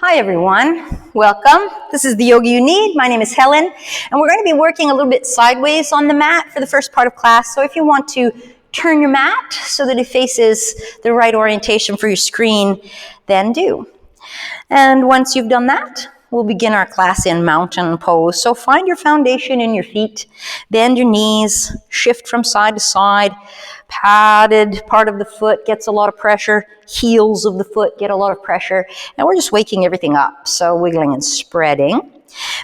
Hi everyone, welcome. This is the Yoga You Need. My name is Helen, and we're going to be working a little bit sideways on the mat for the first part of class. So if you want to turn your mat so that it faces the right orientation for your screen, then do. And once you've done that, we'll begin our class in mountain pose. So find your foundation in your feet, bend your knees, shift from side to side. Padded part of the foot gets a lot of pressure, heels of the foot get a lot of pressure, and we're just waking everything up. So wiggling and spreading.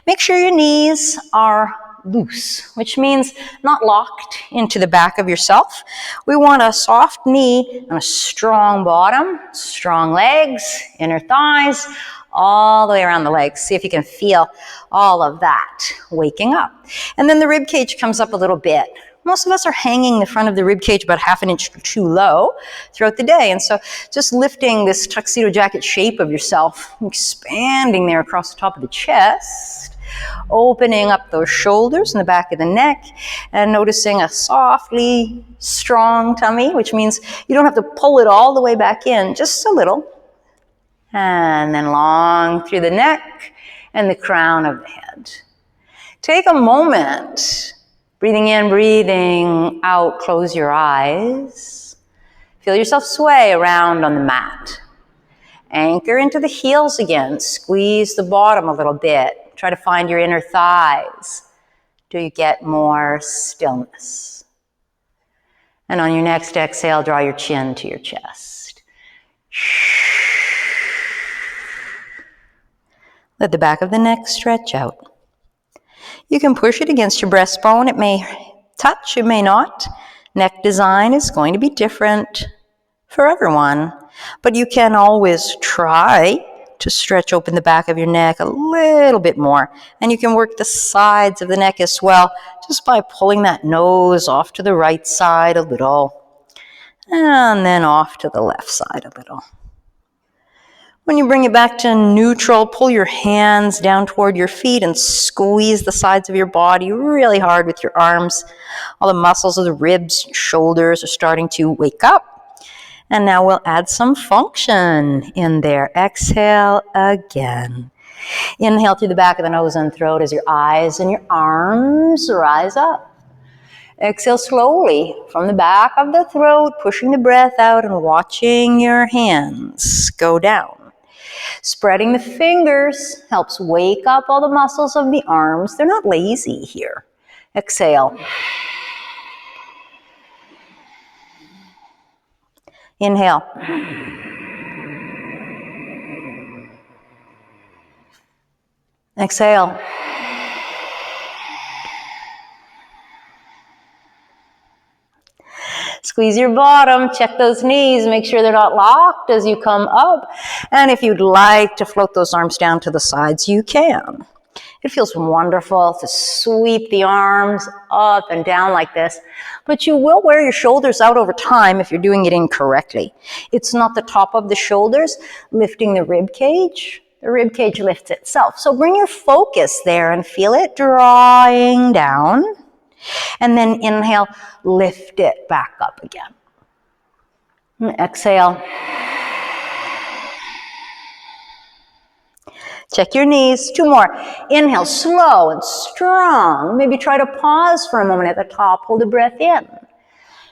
Make sure your knees are loose, which means not locked into the back of yourself. We want a soft knee and a strong bottom, strong legs, inner thighs, all the way around the legs. See if you can feel all of that waking up. And then the rib cage comes up a little bit. Most of us are hanging the front of the rib cage about half an inch too low throughout the day. And so just lifting this tuxedo jacket shape of yourself, expanding there across the top of the chest, opening up those shoulders and the back of the neck, and noticing a softly strong tummy, which means you don't have to pull it all the way back in, just a little. And then long through the neck and the crown of the head. Take a moment. Breathing in, breathing out, close your eyes. Feel yourself sway around on the mat. Anchor into the heels again. Squeeze the bottom a little bit. Try to find your inner thighs. Do you get more stillness? And on your next exhale, draw your chin to your chest. Let the back of the neck stretch out. You can push it against your breastbone. It may touch, it may not. Neck design is going to be different for everyone, but you can always try to stretch open the back of your neck a little bit more. And you can work the sides of the neck as well, just by pulling that nose off to the right side a little, and then off to the left side a little. When you bring it back to neutral, pull your hands down toward your feet and squeeze the sides of your body really hard with your arms. All the muscles of the ribs and shoulders are starting to wake up. And now we'll add some function in there. Exhale again. Inhale through the back of the nose and throat as your eyes and your arms rise up. Exhale slowly from the back of the throat, pushing the breath out and watching your hands go down. Spreading the fingers helps wake up all the muscles of the arms. They're not lazy here. Exhale. Inhale. Exhale. Squeeze your bottom, check those knees, make sure they're not locked as you come up. And if you'd like to float those arms down to the sides, you can. It feels wonderful to sweep the arms up and down like this, but you will wear your shoulders out over time if you're doing it incorrectly. It's not the top of the shoulders lifting the rib cage. The rib cage lifts itself. So bring your focus there and feel it drawing down. And then inhale, lift it back up again. And exhale. Check your knees. 2 more. Inhale, slow and strong. Maybe try to pause for a moment at the top. Hold the breath in.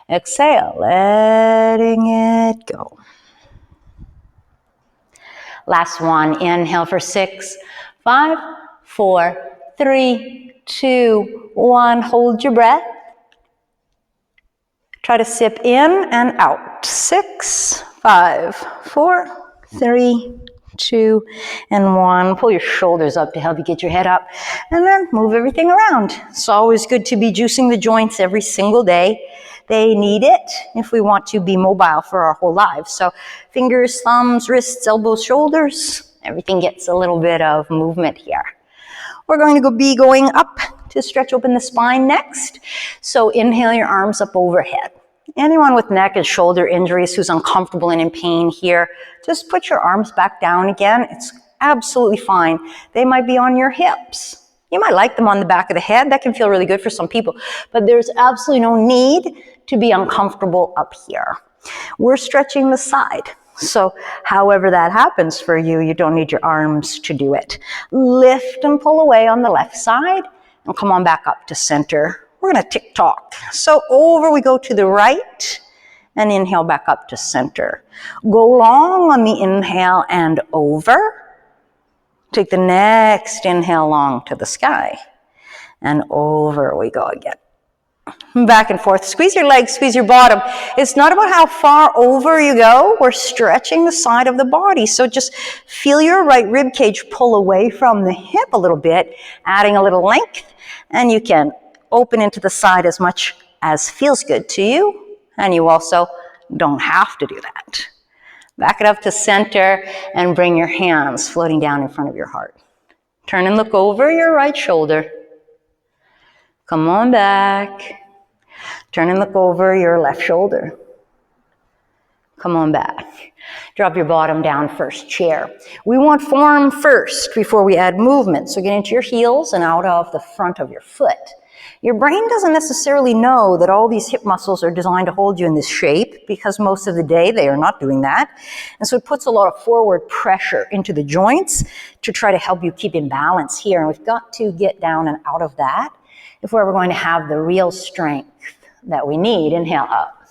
Exhale, letting it go. Last one. Inhale for 6, 5, 4, 3, 2, 1. Hold your breath. Try to sip in and out. 6, 5, 4, 3, 2, and 1. Pull your shoulders up to help you get your head up. And then move everything around. It's always good to be juicing the joints every single day. They need it if we want to be mobile for our whole lives. So fingers, thumbs, wrists, elbows, shoulders. Everything gets a little bit of movement here. We're going to be going up to stretch open the spine next. So inhale your arms up overhead. Anyone with neck and shoulder injuries who's uncomfortable and in pain here, just put your arms back down again. It's absolutely fine. They might be on your hips. You might like them on the back of the head. That can feel really good for some people. But there's absolutely no need to be uncomfortable up here. We're stretching the side. So however that happens for you, you don't need your arms to do it. Lift and pull away on the left side and come on back up to center. We're going to tick-tock. So over we go to the right and inhale back up to center. Go long on the inhale and over. Take the next inhale long to the sky and over we go again. Back and forth. Squeeze your legs, squeeze your bottom. It's not about how far over you go. We're stretching the side of the body. So just feel your right rib cage pull away from the hip a little bit, adding a little length, and you can open into the side as much as feels good to you, and you also don't have to do that. Back it up to center and bring your hands floating down in front of your heart. Turn and look over your right shoulder. Come on back. Turn and look over your left shoulder. Come on back. Drop your bottom down first, chair. We want form first before we add movement. So get into your heels and out of the front of your foot. Your brain doesn't necessarily know that all these hip muscles are designed to hold you in this shape because most of the day they are not doing that. And so it puts a lot of forward pressure into the joints to try to help you keep in balance here. And we've got to get down and out of that if we're ever going to have the real strength that we need. Inhale up.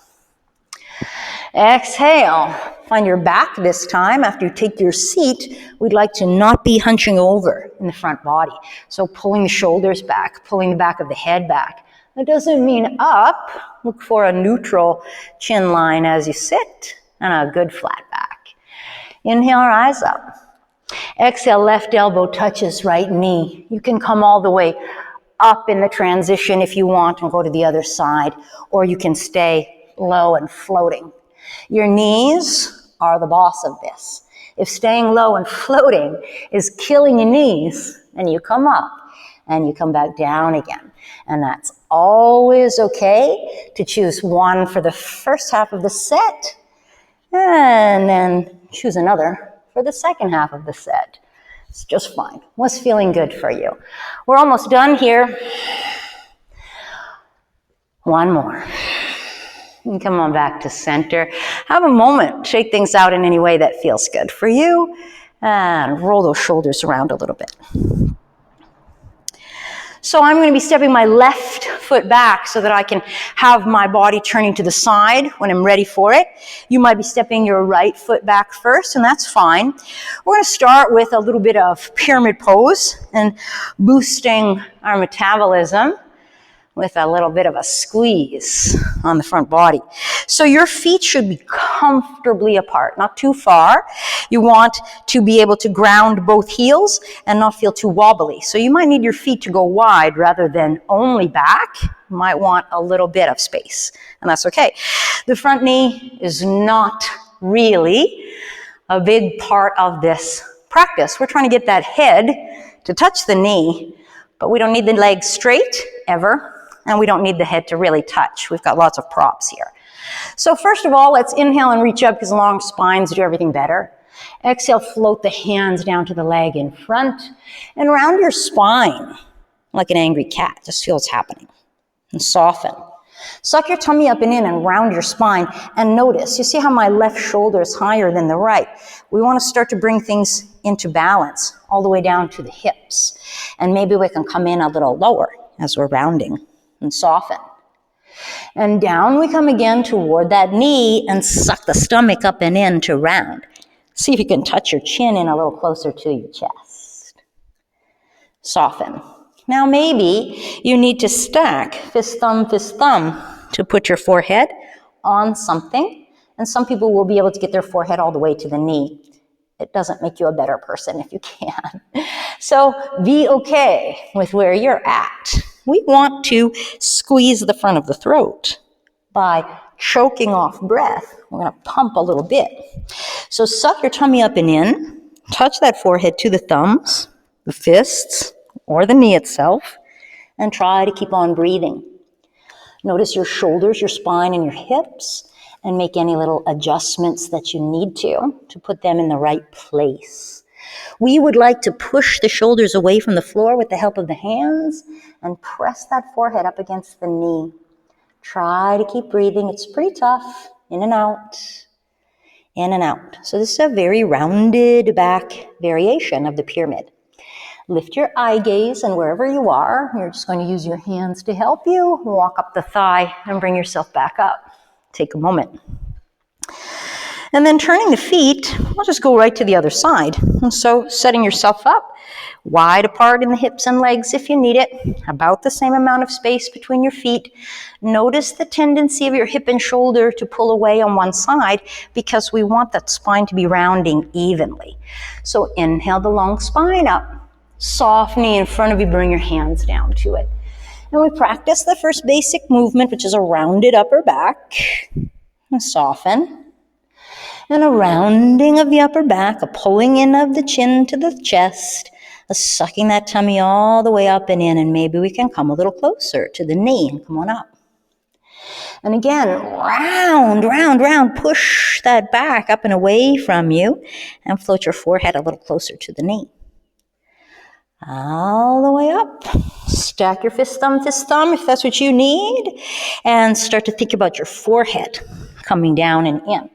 Exhale. Find your back this time. After you take your seat, we'd like to not be hunching over in the front body. So pulling the shoulders back, pulling the back of the head back. That doesn't mean up. Look for a neutral chin line as you sit and a good flat back. Inhale, rise up. Exhale, left elbow touches right knee. You can come all the way up in the transition if you want and go to the other side, or you can stay low and floating. Your knees are the boss of this. If staying low and floating is killing your knees, then you come up and you come back down again. And that's always okay to choose one for the first half of the set and then choose another for the second half of the set. It's just fine. What's feeling good for you? We're almost done here. One more. And come on back to center. Have a moment. Shake things out in any way that feels good for you. And roll those shoulders around a little bit. So I'm going to be stepping my left foot back so that I can have my body turning to the side when I'm ready for it. You might be stepping your right foot back first, and that's fine. We're going to start with a little bit of pyramid pose and boosting our metabolism with a little bit of a squeeze on the front body. So your feet should be comfortably apart, not too far. You want to be able to ground both heels and not feel too wobbly. So you might need your feet to go wide rather than only back. You might want a little bit of space, and that's okay. The front knee is not really a big part of this practice. We're trying to get that head to touch the knee, but we don't need the legs straight ever. And we don't need the head to really touch. We've got lots of props here. So first of all, let's inhale and reach up because long spines do everything better. Exhale, float the hands down to the leg in front and round your spine like an angry cat. Just feel what's happening. And soften. Suck your tummy up and in and round your spine and notice. You see how my left shoulder is higher than the right? We want to start to bring things into balance all the way down to the hips. And maybe we can come in a little lower as we're rounding. And soften. And down we come again toward that knee and suck the stomach up and in to round. See if you can touch your chin in a little closer to your chest. Soften. Now maybe you need to stack fist, thumb, to put your forehead on something. And some people will be able to get their forehead all the way to the knee. It doesn't make you a better person if you can. So be okay with where you're at. We want to squeeze the front of the throat by choking off breath. We're going to pump a little bit. So suck your tummy up and in. Touch that forehead to the thumbs, the fists, or the knee itself, and try to keep on breathing. Notice your shoulders, your spine, and your hips, and make any little adjustments that you need to put them in the right place. We would like to push the shoulders away from the floor with the help of the hands and press that forehead up against the knee. Try to keep breathing. It's pretty tough. In and out. in and out. So this is a very rounded back variation of the pyramid. Lift your eye gaze, and wherever you are, you're just going to use your hands to help you. Walk up the thigh and bring yourself back up. Take a moment. And then turning the feet, we'll just go right to the other side. And so setting yourself up, wide apart in the hips and legs if you need it, about the same amount of space between your feet. Notice the tendency of your hip and shoulder to pull away on one side because we want that spine to be rounding evenly. So inhale the long spine up. Soft knee in front of you, bring your hands down to it. And we practice the first basic movement, which is a rounded upper back. And soften. And a rounding of the upper back, a pulling in of the chin to the chest, a sucking that tummy all the way up and in, and maybe we can come a little closer to the knee and come on up. And again, round, round, round, push that back up and away from you and float your forehead a little closer to the knee. All the way up. Stack your fist thumb if that's what you need. And start to think about your forehead coming down and in.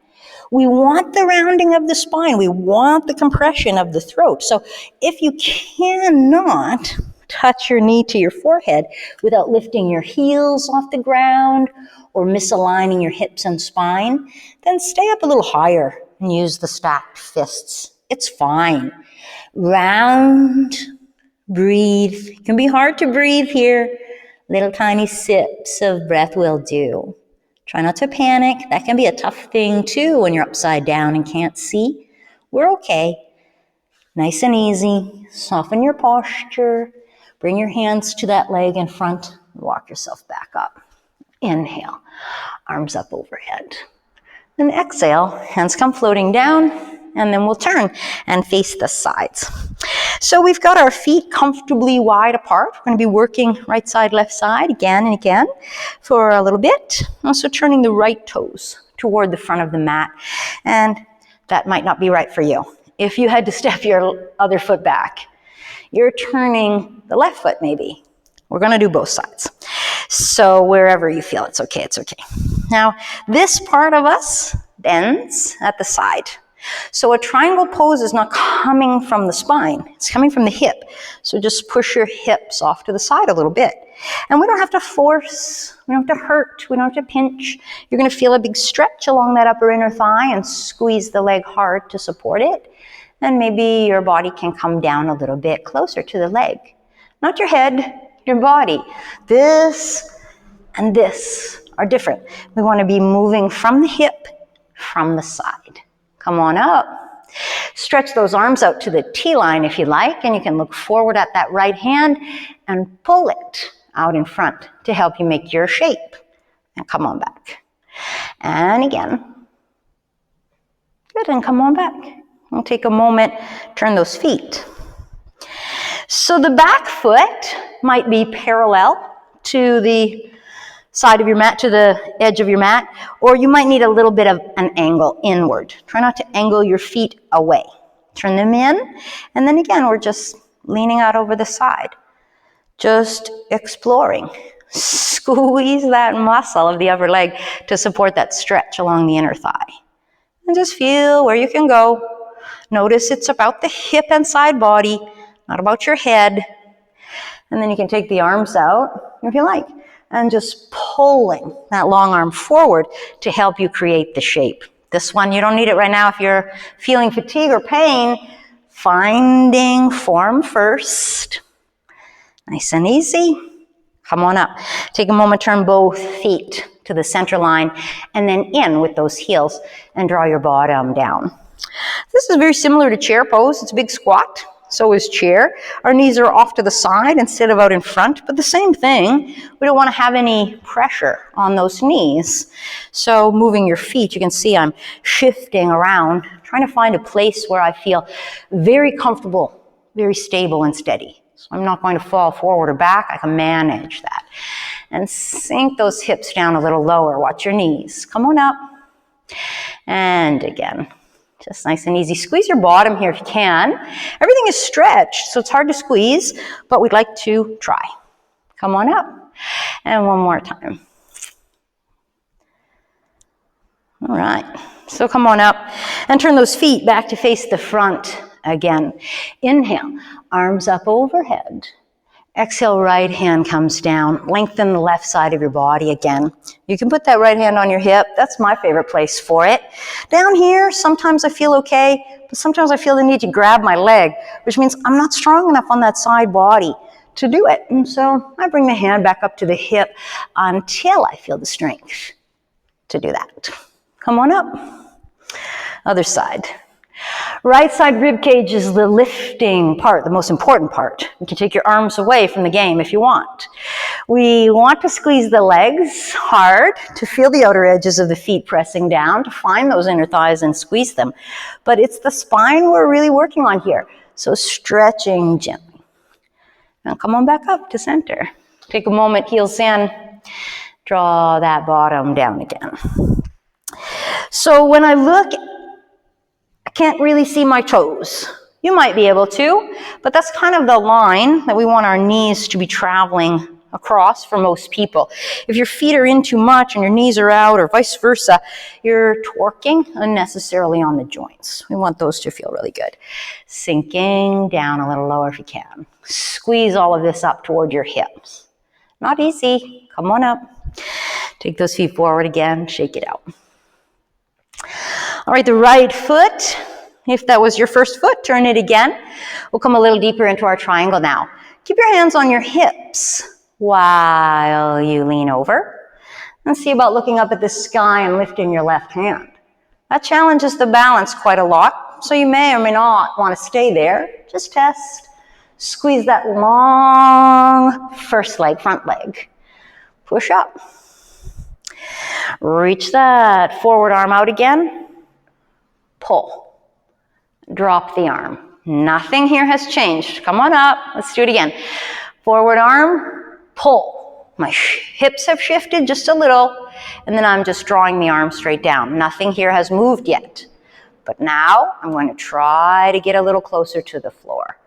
We want the rounding of the spine. We want the compression of the throat. So if you cannot touch your knee to your forehead without lifting your heels off the ground or misaligning your hips and spine, then stay up a little higher and use the stacked fists. It's fine. Round. Breathe. It can be hard to breathe here. Little tiny sips of breath will do. Try not to panic. That can be a tough thing too when you're upside down and can't see. We're okay. Nice and easy. Soften your posture. Bring your hands to that leg in front. Walk yourself back up. Inhale. Arms up overhead. Then exhale. Hands come floating down. And then we'll turn and face the sides. So we've got our feet comfortably wide apart. We're going to be working right side, left side again and again for a little bit. Also turning the right toes toward the front of the mat. And that might not be right for you. If you had to step your other foot back, you're turning the left foot maybe. We're going to do both sides. So wherever you feel it's okay, it's okay. Now, this part of us bends at the side. So a triangle pose is not coming from the spine. It's coming from the hip. So just push your hips off to the side a little bit. And we don't have to force. We don't have to hurt. We don't have to pinch. You're going to feel a big stretch along that upper inner thigh and squeeze the leg hard to support it. And maybe your body can come down a little bit closer to the leg. Not your head, your body. This and this are different. We want to be moving from the hip, from the side. Come on up. Stretch those arms out to the T-line if you like, and you can look forward at that right hand and pull it out in front to help you make your shape. And come on back. And again. Good, and come on back. We'll take a moment, turn those feet. So the back foot might be parallel to the side of your mat, to the edge of your mat, or you might need a little bit of an angle inward. Try not to angle your feet away. Turn them in, and then again, we're just leaning out over the side. Just exploring. Squeeze that muscle of the upper leg to support that stretch along the inner thigh. And just feel where you can go. Notice it's about the hip and side body, not about your head. And then you can take the arms out, if you like, and just pulling that long arm forward to help you create the shape. This one, you don't need it right now if you're feeling fatigue or pain. Finding form first. Nice and easy. Come on up. Take a moment, turn both feet to the center line, and then in with those heels and draw your bottom down. This is very similar to chair pose. It's a big squat. So is chair. Our knees are off to the side instead of out in front, but the same thing. We don't want to have any pressure on those knees. So moving your feet, you can see I'm shifting around, trying to find a place where I feel very comfortable, very stable and steady. So I'm not going to fall forward or back. I can manage that. And sink those hips down a little lower. Watch your knees. Come on up. And again. Just nice and easy. Squeeze your bottom here if you can. Everything is stretched, so it's hard to squeeze, but we'd like to try. Come on up. And one more time. All right, so come on up and turn those feet back to face the front again. Inhale, arms up overhead. Exhale, right hand comes down. Lengthen the left side of your body again. You can put that right hand on your hip. That's my favorite place for it. Down here, sometimes I feel okay, but sometimes I feel the need to grab my leg, which means I'm not strong enough on that side body to do it. And so I bring the hand back up to the hip until I feel the strength to do that. Come on up. Other side. Right side rib cage is the lifting part, the most important part. You can take your arms away from the game if you want. We want to squeeze the legs hard to feel the outer edges of the feet pressing down, to find those inner thighs and squeeze them. But it's the spine we're really working on here. So stretching gently. Now come on back up to center. Take a moment, heels in. Draw that bottom down again. So when I look, I can't really see my toes. You might be able to, but that's kind of the line that we want our knees to be traveling across for most people. If your feet are in too much and your knees are out or vice versa, you're torquing unnecessarily on the joints. We want those to feel really good. Sinking down a little lower if you can. Squeeze all of this up toward your hips. Not easy. Come on up. Take those feet forward again. Shake it out. All right, the right foot, if that was your first foot, turn it again. We'll come a little deeper into our triangle now. Keep your hands on your hips while you lean over. And see about looking up at the sky and lifting your left hand. That challenges the balance quite a lot, so you may or may not want to stay there. Just test. Squeeze that long first leg, front leg. Push up. Reach that forward arm out again. Pull. Drop the arm. Nothing here has changed. Come on up. Let's do it again. Forward arm, pull. My hips have shifted just a little, and then I'm just drawing the arm straight down. Nothing here has moved yet. But now I'm going to try to get a little closer to the floor.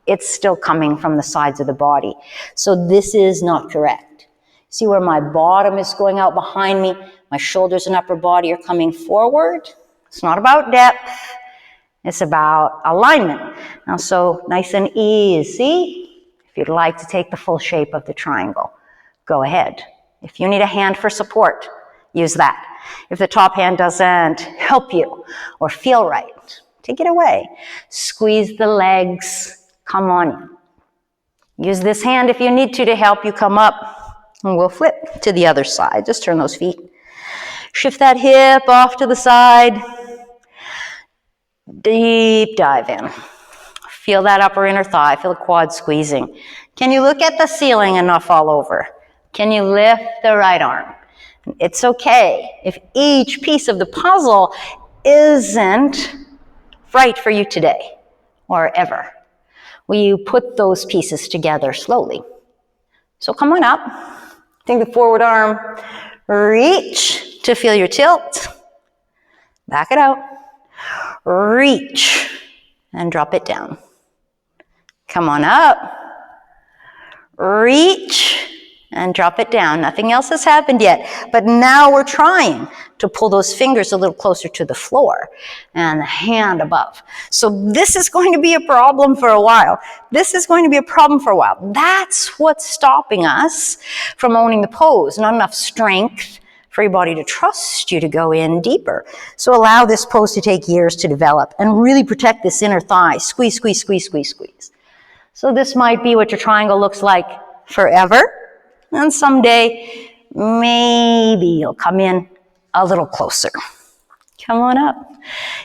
It's still coming from the sides of the body. So this is not correct. See where my bottom is going out behind me? My shoulders and upper body are coming forward. It's not about depth. It's about alignment. Now, so nice and easy. If you'd like to take the full shape of the triangle, go ahead. If you need a hand for support, use that. If the top hand doesn't help you or feel right, take it away. Squeeze the legs. Come on in. Use this hand if you need to help you come up. And we'll flip to the other side. Just turn those feet. Shift that hip off to the side. Deep dive in. Feel that upper inner thigh. Feel the quad squeezing. Can you look at the ceiling and not fall over? Can you lift the right arm? It's okay if each piece of the puzzle isn't right for you today or ever. Will you put those pieces together slowly? So come on up. Take the forward arm. Reach to feel your tilt. Back it out. Reach and drop it down. Come on up. Reach and drop it down. Nothing else has happened yet, but now we're trying to pull those fingers a little closer to the floor and the hand above. So this is going to be a problem for a while. This is going to be a problem for a while. That's what's stopping us from owning the pose. Not enough strength for your body to trust you to go in deeper. So allow this pose to take years to develop and really protect this inner thigh. Squeeze, squeeze, squeeze, squeeze, squeeze. So this might be what your triangle looks like forever. And someday, maybe you'll come in a little closer. Come on up.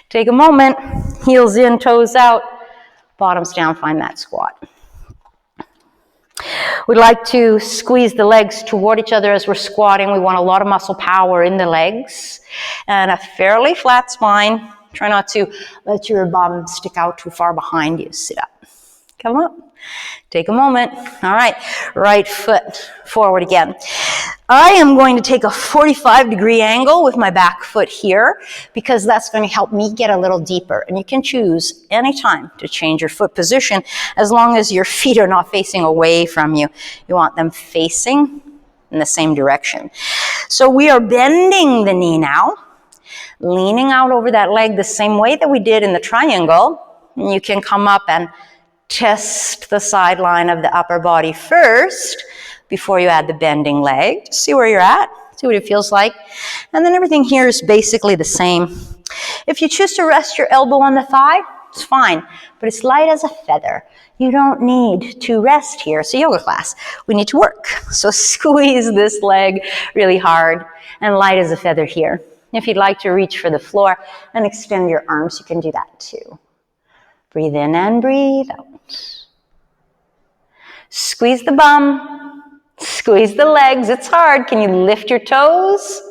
Take a moment. Heels in, toes out. Bottoms down, find that squat. We'd like to squeeze the legs toward each other as we're squatting. We want a lot of muscle power in the legs and a fairly flat spine. Try not to let your bum stick out too far behind you. Sit up. Come up. Take a moment. All right. Right foot forward again. I am going to take a 45-degree angle with my back foot here because that's going to help me get a little deeper. And you can choose anytime to change your foot position as long as your feet are not facing away from you. You want them facing in the same direction. So we are bending the knee now. leaning out over that leg the same way that we did in the triangle. And you can come up and test the sideline of the upper body first before you add the bending leg. Just see where you're at, see what it feels like. And then everything here is basically the same. If you choose to rest your elbow on the thigh, it's fine, but it's light as a feather. You don't need to rest here. It's a yoga class. We need to work. So squeeze this leg really hard and light as a feather here. If you'd like to reach for the floor and extend your arms, you can do that too. Breathe in and breathe out. Squeeze the bum, squeeze the legs. It's hard. Can you lift your toes?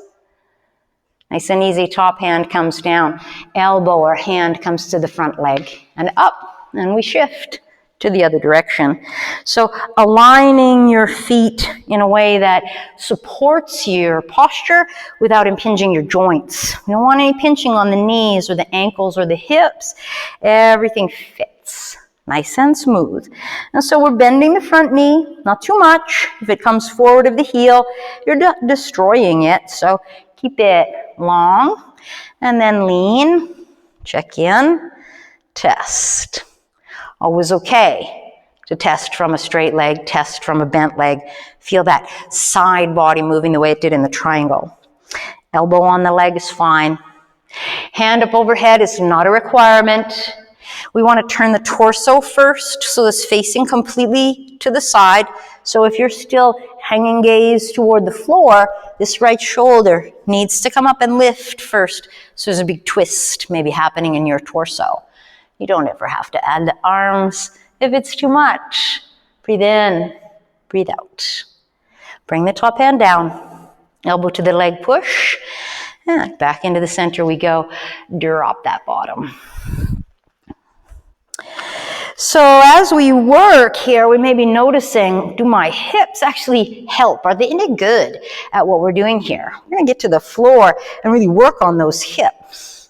Nice and easy. Top hand comes down. Elbow or hand comes to the front leg and up. And we shift to the other direction. So aligning your feet in a way that supports your posture without impinging your joints. We don't want any pinching on the knees or the ankles or the hips. Everything fits. Nice and smooth. And so we're bending the front knee, not too much. If it comes forward of the heel, you're destroying it. So keep it long and then lean, check in, test. Always okay to test from a straight leg, test from a bent leg. Feel that side body moving the way it did in the triangle. Elbow on the leg is fine. Hand up overhead is not a requirement. We want to turn the torso first so it's facing completely to the side. So if you're still hanging gaze toward the floor, this right shoulder needs to come up and lift first. So there's a big twist maybe happening in your torso. You don't ever have to add the arms if it's too much. Breathe in, breathe out. Bring the top hand down. Elbow to the leg push. And back into the center we go. Drop that bottom. So as we work here, we may be noticing, do my hips actually help? Are they any good at what we're doing here? We're going to get to the floor and really work on those hips.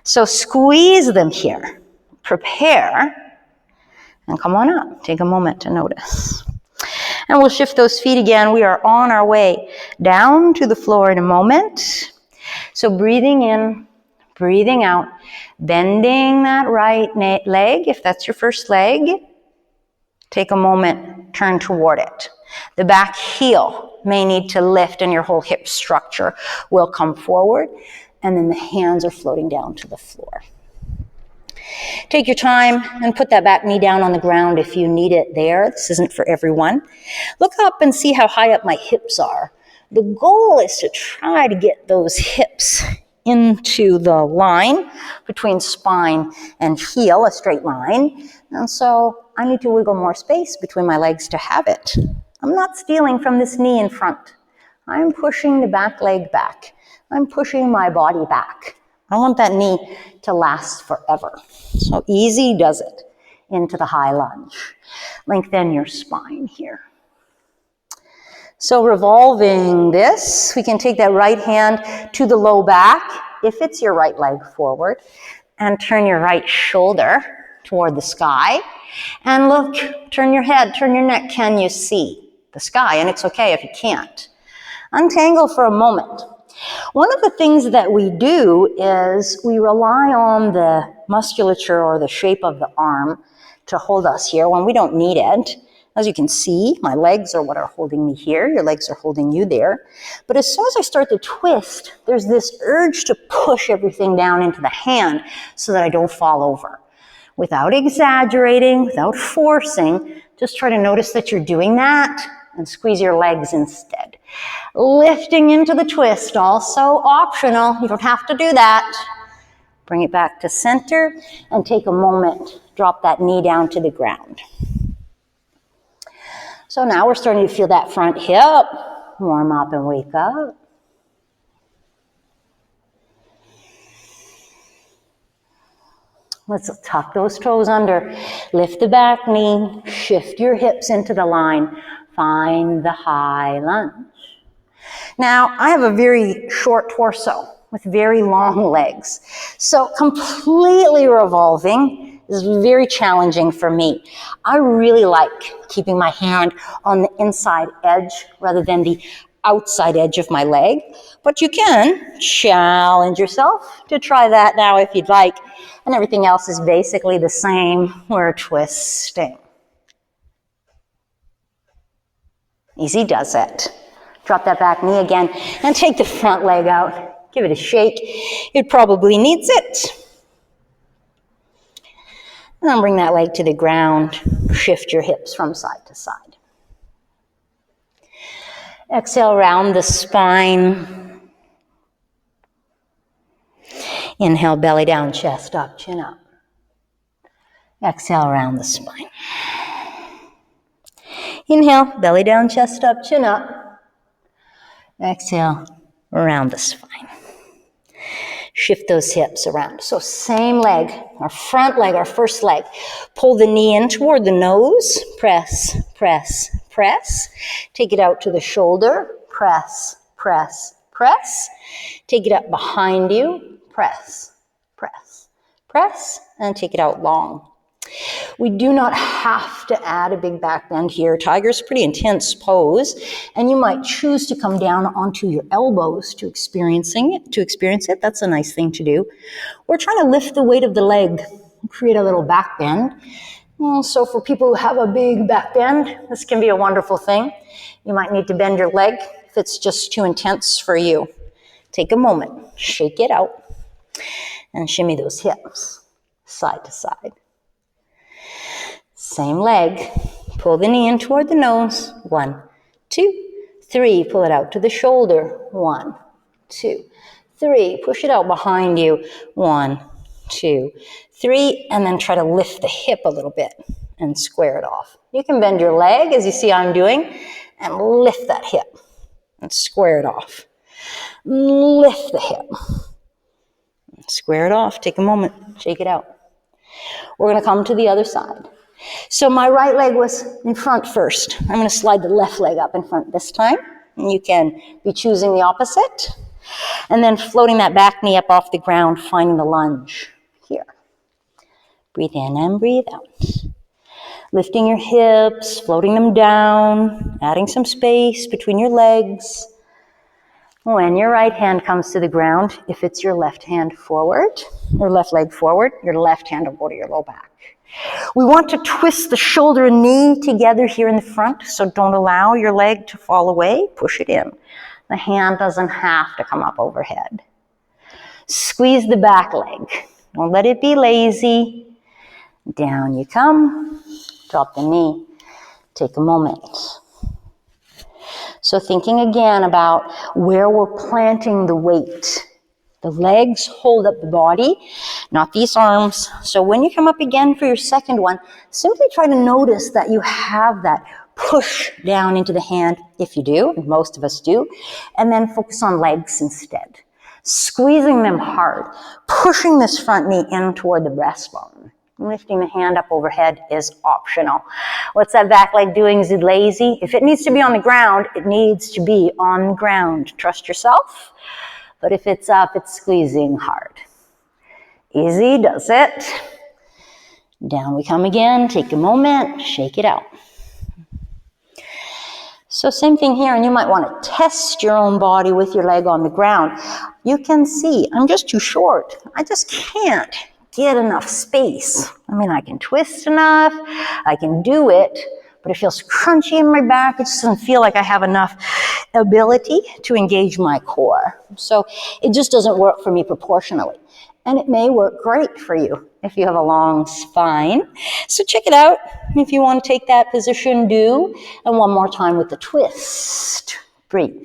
So squeeze them here. Prepare, and come on up. Take a moment to notice. And we'll shift those feet again. We are on our way down to the floor in a moment. So breathing in, breathing out, bending that right leg, if that's your first leg. Take a moment, turn toward it. The back heel may need to lift and your whole hip structure will come forward, and then the hands are floating down to the floor. Take your time and put that back knee down on the ground if you need it there. This isn't for everyone. Look up and see how high up my hips are. The goal is to try to get those hips into the line between spine and heel, a straight line. And so I need to wiggle more space between my legs to have it. I'm not stealing from this knee in front. I'm pushing the back leg back. I'm pushing my body back. I want that knee to last forever. So easy does it into the high lunge. Lengthen your spine here. So revolving this, we can take that right hand to the low back, if it's your right leg forward, and turn your right shoulder toward the sky. And look, turn your head, turn your neck. Can you see the sky? And it's okay if you can't. Untangle for a moment. One of the things that we do is we rely on the musculature or the shape of the arm to hold us here when we don't need it. As you can see, my legs are what are holding me here. Your legs are holding you there. But as soon as I start to twist, there's this urge to push everything down into the hand so that I don't fall over. Without exaggerating, without forcing, just try to notice that you're doing that and squeeze your legs instead. Lifting into the twist, also optional. You don't have to do that. Bring it back to center and take a moment. Drop that knee down to the ground. So now we're starting to feel that front hip. Warm up and wake up. Let's tuck those toes under. Lift the back knee. Shift your hips into the line. Find the high lunge. Now, I have a very short torso with very long legs. So completely revolving is very challenging for me. I really like keeping my hand on the inside edge rather than the outside edge of my leg, but you can challenge yourself to try that now if you'd like. And everything else is basically the same. We're twisting. Easy does it. Drop that back knee again and take the front leg out. Give it a shake. It probably needs it. And then bring that leg to the ground. Shift your hips from side to side. Exhale, round the spine. Inhale, belly down, chest up, chin up. Exhale, round the spine. Inhale, belly down, chest up, chin up. Exhale, round the spine. Shift those hips around. So same leg, our front leg, our first leg. Pull the knee in toward the nose. Press, press, press. Take it out to the shoulder. Press, press, press. Take it up behind you. Press, press, press. And take it out long. We do not have to add a big back bend here. Tiger's a pretty intense pose, and you might choose to come down onto your elbows to experience it. That's a nice thing to do. We're trying to lift the weight of the leg, create a little back bend. So for people who have a big back bend, this can be a wonderful thing. You might need to bend your leg if it's just too intense for you. Take a moment, shake it out, and shimmy those hips side to side. Same leg. Pull the knee in toward the nose. 1, 2, 3. Pull it out to the shoulder. 1, 2, 3. Push it out behind you. 1, 2, 3. And then try to lift the hip a little bit and square it off. You can bend your leg, as you see I'm doing, and lift that hip and square it off. Lift the hip. Square it off. Take a moment. Shake it out. We're going to come to the other side. So my right leg was in front first. I'm going to slide the left leg up in front this time. And you can be choosing the opposite. And then floating that back knee up off the ground, finding the lunge here. Breathe in and breathe out. Lifting your hips, floating them down, adding some space between your legs. When your right hand comes to the ground, if it's your left hand forward, or left leg forward, your left hand will go to your low back. We want to twist the shoulder and knee together here in the front, so don't allow your leg to fall away. Push it in. The hand doesn't have to come up overhead. Squeeze the back leg. Don't let it be lazy. Down you come. Drop the knee. Take a moment. So thinking again about where we're planting the weight. The legs hold up the body, not these arms. So when you come up again for your second one, simply try to notice that you have that push down into the hand, if you do, and most of us do, and then focus on legs instead. Squeezing them hard, pushing this front knee in toward the breastbone. Lifting the hand up overhead is optional. What's that back leg doing? Is it lazy? If it needs to be on the ground, it needs to be on the ground. Trust yourself. But if it's up, it's squeezing hard. Easy does it. Down we come again. Take a moment. Shake it out. So same thing here, and you might want to test your own body with your leg on the ground. You can see, I'm just too short. I just can't get enough space. I mean, I can twist enough, I can do it, but it feels crunchy in my back. It just doesn't feel like I have enough ability to engage my core. So it just doesn't work for me proportionally. And it may work great for you if you have a long spine. So check it out. If you want to take that position, do. And one more time with the twist. Breathe.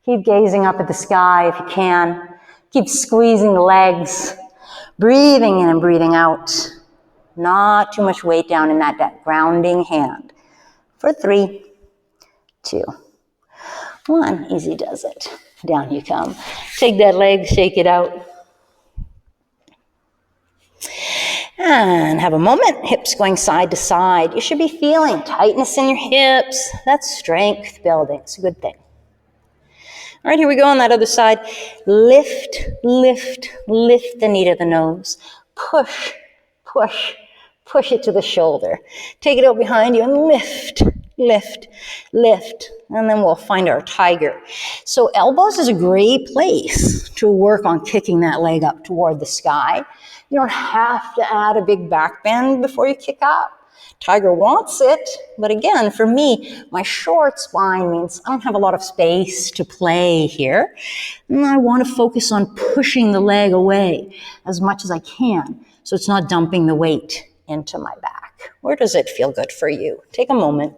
Keep gazing up at the sky if you can. Keep squeezing the legs. Breathing in and breathing out. Not too much weight down in that grounding hand. For 3, 2, 1. Easy does it. Down you come. Take that leg, shake it out. And have a moment. Hips going side to side. You should be feeling tightness in your hips. That's strength building. It's a good thing. All right, here we go on that other side. Lift, lift, lift the knee to the nose. Push, push, push it to the shoulder. Take it out behind you and lift, lift, lift, and then we'll find our tiger. So elbows is a great place to work on kicking that leg up toward the sky. You don't have to add a big back bend before you kick up. Tiger wants it, but again, for me, my short spine means I don't have a lot of space to play here. And I want to focus on pushing the leg away as much as I can, so it's not dumping the weight into my back. Where does it feel good for you? Take a moment.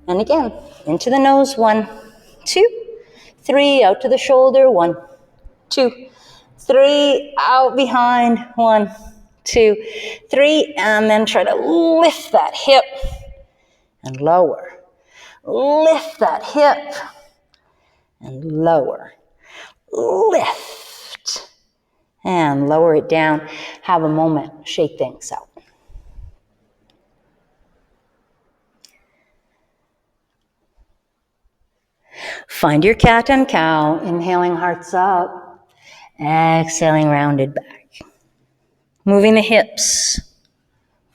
And again, into the nose, 1, 2, 3, out to the shoulder, 1, 2, 3, out behind, 1, 2, 3, and then try to lift that hip and lower. Lift that hip and lower. Lift and lower it down. Have a moment, shake things out. Find your cat and cow, inhaling hearts up. Exhaling, rounded back. Moving the hips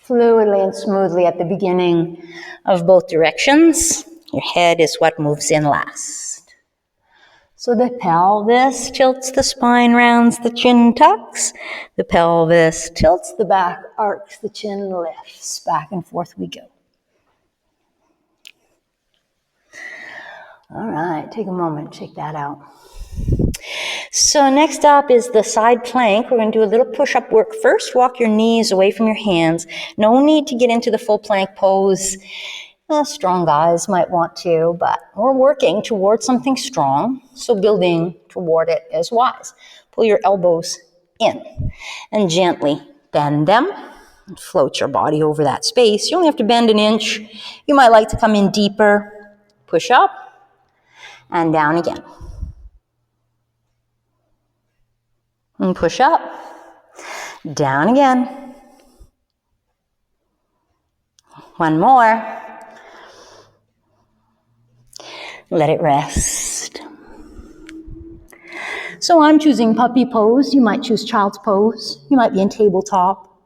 fluidly and smoothly at the beginning of both directions. Your head is what moves in last. So the pelvis tilts, the spine rounds, the chin tucks. The pelvis tilts, the back arcs, the chin lifts. Back and forth we go. All right, take a moment, check that out. So next up is the side plank. We're going to do a little push-up work first. Walk your knees away from your hands. No need to get into the full plank pose. Strong guys might want to, but we're working towards something strong, so building toward it is wise. Pull your elbows in and gently bend them and float your body over that space. You only have to bend an inch. You might like to come in deeper. Push up and down again. And push up, down again. One more. Let it rest. So I'm choosing puppy pose. You might choose child's pose. You might be in tabletop.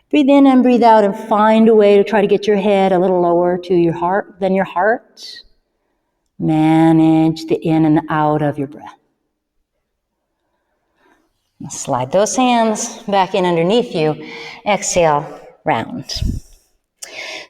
Breathe in and breathe out and find a way to try to get your head a little lower to your heart than your heart. Manage the in and the out of your breath. Slide those hands back in underneath you. Exhale, round.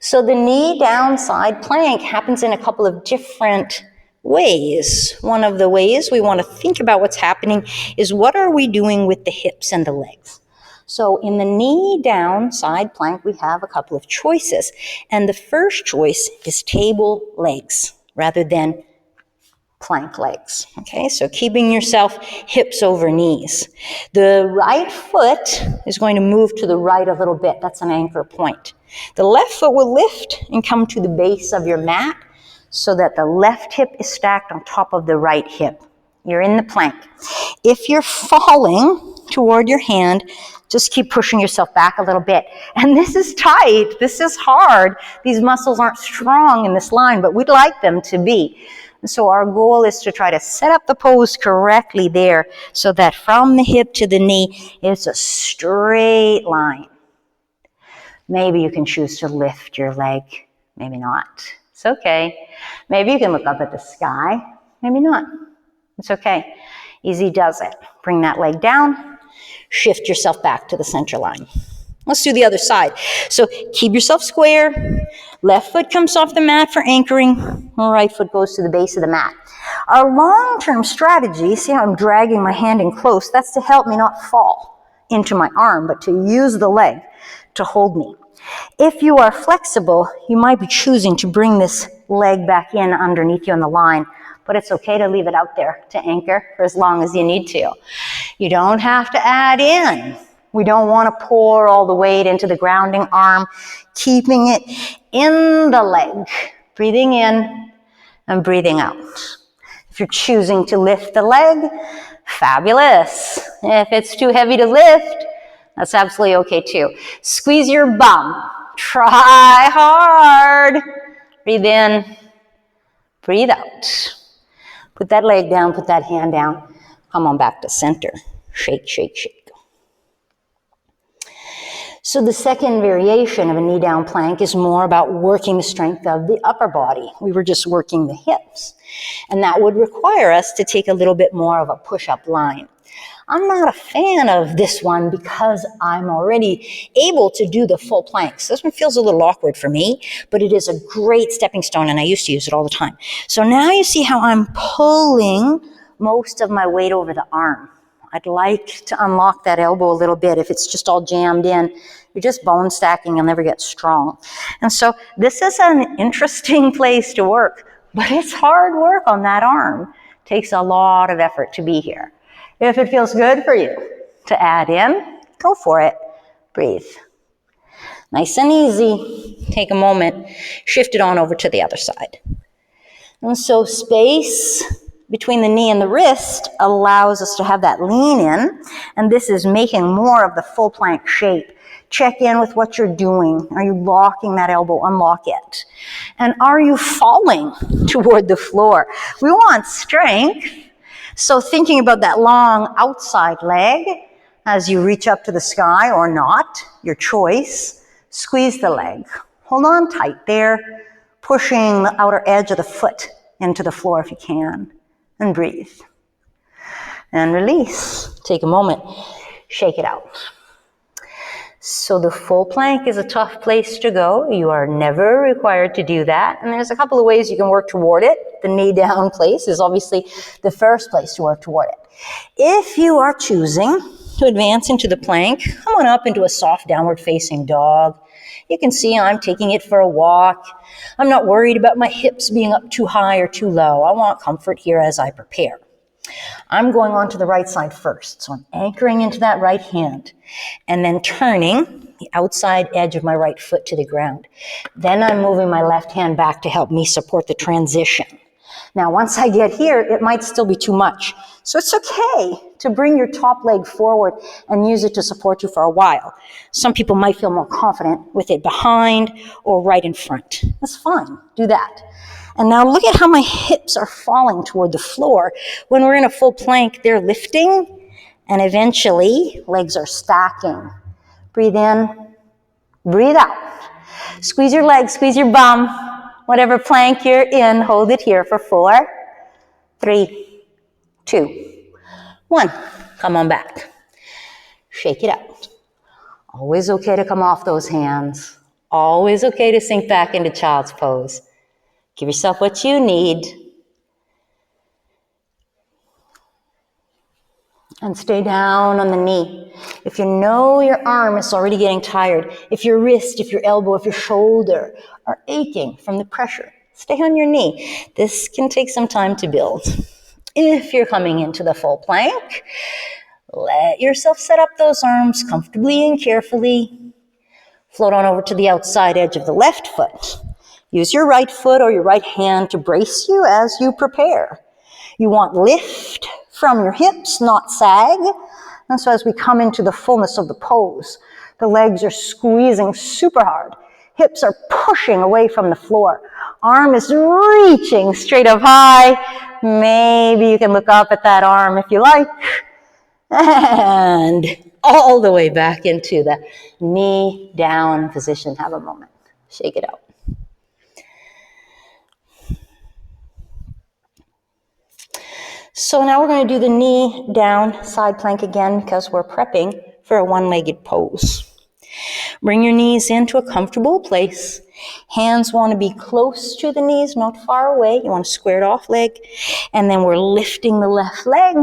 So the knee down side plank happens in a couple of different ways. One of the ways we want to think about what's happening is what are we doing with the hips and the legs? So in the knee down side plank, we have a couple of choices. And the first choice is table legs rather than plank legs. Okay, so keeping yourself hips over knees. The right foot is going to move to the right a little bit. That's an anchor point. The left foot will lift and come to the base of your mat so that the left hip is stacked on top of the right hip. You're in the plank. If you're falling toward your hand, just keep pushing yourself back a little bit. And this is tight. This is hard. These muscles aren't strong in this line, but we'd like them to be. And so our goal is to try to set up the pose correctly there so that from the hip to the knee, it's a straight line. Maybe you can choose to lift your leg. Maybe not. It's okay. Maybe you can look up at the sky. Maybe not. It's okay. Easy does it. Bring that leg down. Shift yourself back to the center line. Let's do the other side. So keep yourself square. Left foot comes off the mat for anchoring. Right foot goes to the base of the mat. Our long-term strategy, see how I'm dragging my hand in close, that's to help me not fall into my arm, but to use the leg to hold me. If you are flexible, you might be choosing to bring this leg back in underneath you on the line, but it's okay to leave it out there to anchor for as long as you need to. You don't have to add in. We don't want to pour all the weight into the grounding arm, keeping it in the leg, breathing in and breathing out. If you're choosing to lift the leg, fabulous. If it's too heavy to lift, that's absolutely okay too. Squeeze your bum. Try hard. Breathe in, breathe out. Put that leg down, put that hand down. Come on back to center. Shake, shake, shake. So the second variation of a knee down plank is more about working the strength of the upper body. We were just working the hips. And that would require us to take a little bit more of a push-up line. I'm not a fan of this one because I'm already able to do the full planks. This one feels a little awkward for me, but it is a great stepping stone and I used to use it all the time. So now you see how I'm pulling most of my weight over the arm. I'd like to unlock that elbow a little bit. If it's just all jammed in, you're just bone stacking, you'll never get strong. And so this is an interesting place to work, but it's hard work on that arm. It takes a lot of effort to be here. If it feels good for you to add in, go for it. Breathe. Nice and easy. Take a moment, shift it on over to the other side. And so space between the knee and the wrist allows us to have that lean in, and this is making more of the full plank shape. Check in with what you're doing. Are you locking that elbow? Unlock it. And are you falling toward the floor? We want strength. So thinking about that long outside leg as you reach up to the sky or not, your choice, squeeze the leg. Hold on tight there, pushing the outer edge of the foot into the floor if you can, and breathe. And release. Take a moment, shake it out. So the full plank is a tough place to go. You are never required to do that. And there's a couple of ways you can work toward it. The knee down place is obviously the first place to work toward it. If you are choosing to advance into the plank, come on up into a soft downward facing dog. You can see I'm taking it for a walk. I'm not worried about my hips being up too high or too low. I want comfort here as I prepare. I'm going on to the right side first. So I'm anchoring into that right hand and then turning the outside edge of my right foot to the ground. Then I'm moving my left hand back to help me support the transition. Now, once I get here, it might still be too much. So it's okay to bring your top leg forward and use it to support you for a while. Some people might feel more confident with it behind or right in front. That's fine. Do that. And now look at how my hips are falling toward the floor. When we're in a full plank, they're lifting, and eventually legs are stacking. Breathe in, breathe out. Squeeze your legs, squeeze your bum. Whatever plank you're in, hold it here for 4, 3, 2, 1. Come on back. Shake it out. Always okay to come off those hands. Always okay to sink back into child's pose. Give yourself what you need. And stay down on the knee. If you know your arm is already getting tired, if your wrist, if your elbow, if your shoulder are aching from the pressure, stay on your knee. This can take some time to build. If you're coming into the full plank, let yourself set up those arms comfortably and carefully. Float on over to the outside edge of the left foot. Use your right foot or your right hand to brace you as you prepare. You want lift from your hips, not sag. And so as we come into the fullness of the pose, the legs are squeezing super hard. Hips are pushing away from the floor. Arm is reaching straight up high. Maybe you can look up at that arm if you like. And all the way back into the knee down position. Have a moment. Shake it out. So now we're going to do the knee down side plank again because we're prepping for a one-legged pose. Bring your knees into a comfortable place. Hands want to be close to the knees, not far away. You want a squared off leg. And then we're lifting the left leg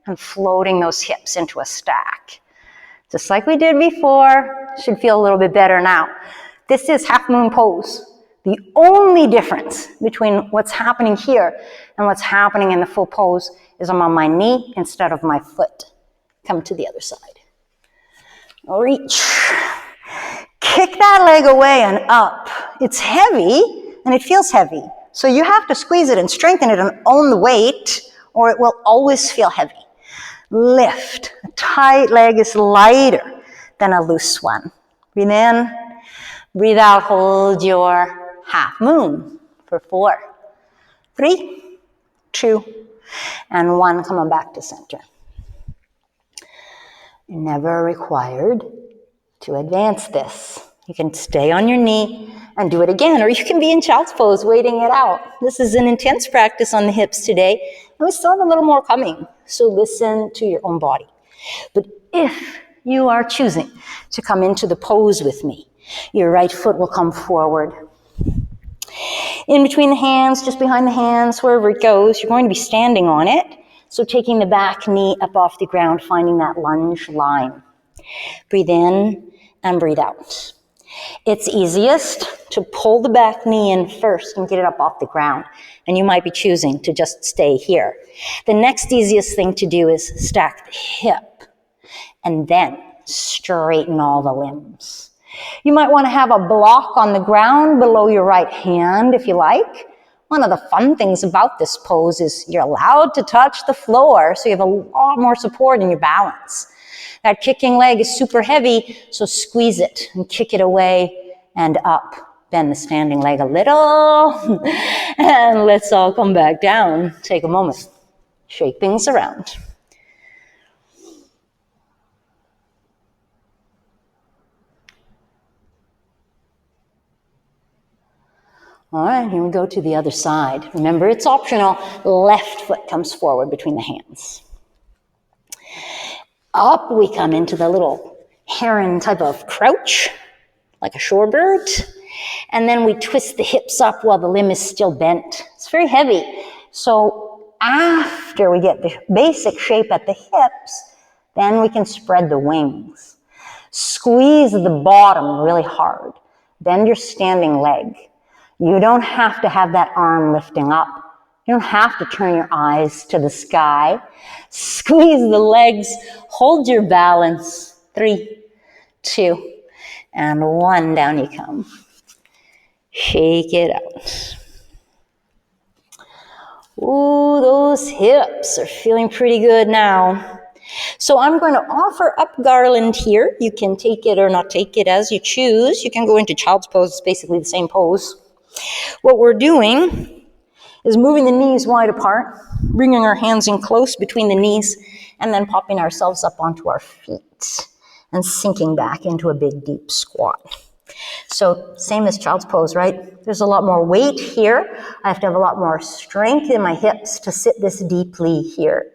and floating those hips into a stack. Just like we did before. Should feel a little bit better now. This is half moon pose. The only difference between what's happening here and what's happening in the full pose is I'm on my knee instead of my foot. Come to the other side. Reach. Kick that leg away and up. It's heavy and it feels heavy. So you have to squeeze it and strengthen it and own the weight or it will always feel heavy. Lift. A tight leg is lighter than a loose one. Breathe in. Breathe out. Hold your half moon for 4, 3, 2, and 1. Come on back to center. Never required to advance this. You can stay on your knee and do it again, or you can be in child's pose waiting it out. This is an intense practice on the hips today, and we still have a little more coming, so listen to your own body. But if you are choosing to come into the pose with me, your right foot will come forward. In between the hands, just behind the hands, wherever it goes, you're going to be standing on it. So taking the back knee up off the ground, finding that lunge line. Breathe in and breathe out. It's easiest to pull the back knee in first and get it up off the ground. And you might be choosing to just stay here. The next easiest thing to do is stack the hip and then straighten all the limbs. You might want to have a block on the ground below your right hand if you like. One of the fun things about this pose is you're allowed to touch the floor, so you have a lot more support in your balance. That kicking leg is super heavy, so squeeze it and kick it away and up. Bend the standing leg a little, and let's all come back down. Take a moment. Shake things around. All right, here we go to the other side. Remember, it's optional. Left foot comes forward between the hands. Up we come into the little heron type of crouch, like a shorebird. And then we twist the hips up while the limb is still bent. It's very heavy. So after we get the basic shape at the hips, then we can spread the wings. Squeeze the bottom really hard. Bend your standing leg. You don't have to have that arm lifting up. You don't have to turn your eyes to the sky. Squeeze the legs. Hold your balance. 3, 2, and 1. Down you come. Shake it out. Ooh, those hips are feeling pretty good now. So I'm going to offer up garland here. You can take it or not take it as you choose. You can go into child's pose. It's basically the same pose. What we're doing is moving the knees wide apart, bringing our hands in close between the knees, and then popping ourselves up onto our feet and sinking back into a big, deep squat. So same as child's pose, right? There's a lot more weight here. I have to have a lot more strength in my hips to sit this deeply here.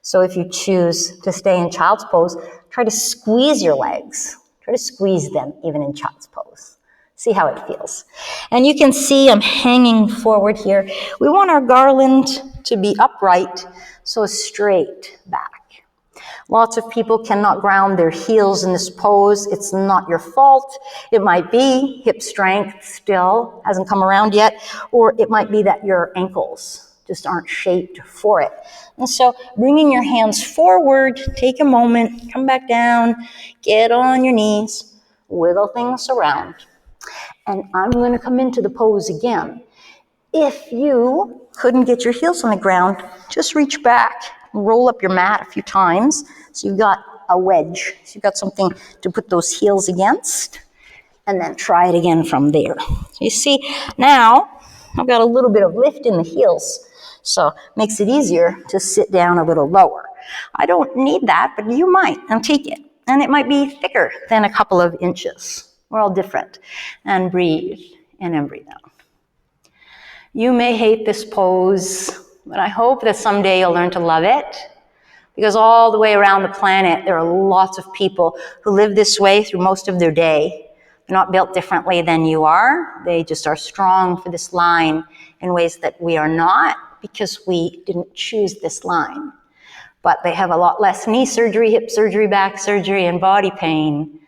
So if you choose to stay in child's pose, try to squeeze your legs. Try to squeeze them even in child's pose. See how it feels. And you can see I'm hanging forward here. We want our garland to be upright, so straight back. Lots of people cannot ground their heels in this pose. It's not your fault. It might be hip strength still hasn't come around yet, or it might be that your ankles just aren't shaped for it. And so bringing your hands forward, take a moment, come back down, get on your knees, wiggle things around. And I'm going to come into the pose again. If you couldn't get your heels on the ground, just reach back and roll up your mat a few times. So you've got a wedge. So you've got something to put those heels against. And then try it again from there. You see, now I've got a little bit of lift in the heels. So it makes it easier to sit down a little lower. I don't need that, but you might, and take it. And it might be thicker than a couple of inches. We're all different. And breathe in and breathe out. You may hate this pose, but I hope that someday you'll learn to love it. Because all the way around the planet, there are lots of people who live this way through most of their day. They're not built differently than you are. They just are strong for this line in ways that we are not, because we didn't choose this line. But they have a lot less knee surgery, hip surgery, back surgery, and body pain.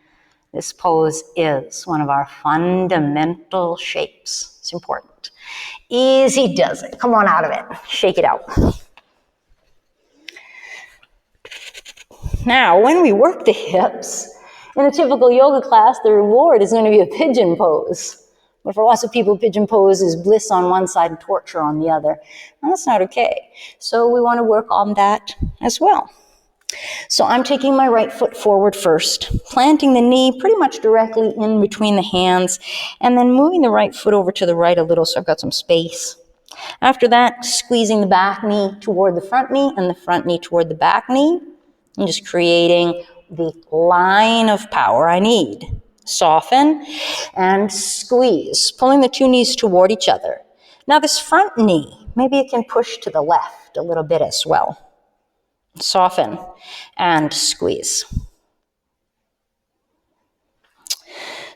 This pose is one of our fundamental shapes. It's important. Easy does it. Come on out of it. Shake it out. Now, when we work the hips, in a typical yoga class, the reward is going to be a pigeon pose. But for lots of people, pigeon pose is bliss on one side and torture on the other. And that's not okay. So we want to work on that as well. So I'm taking my right foot forward first, planting the knee pretty much directly in between the hands, and then moving the right foot over to the right a little so I've got some space. After that, squeezing the back knee toward the front knee and the front knee toward the back knee, and just creating the line of power I need. Soften and squeeze, pulling the two knees toward each other. Now this front knee, maybe it can push to the left a little bit as well. Soften and squeeze.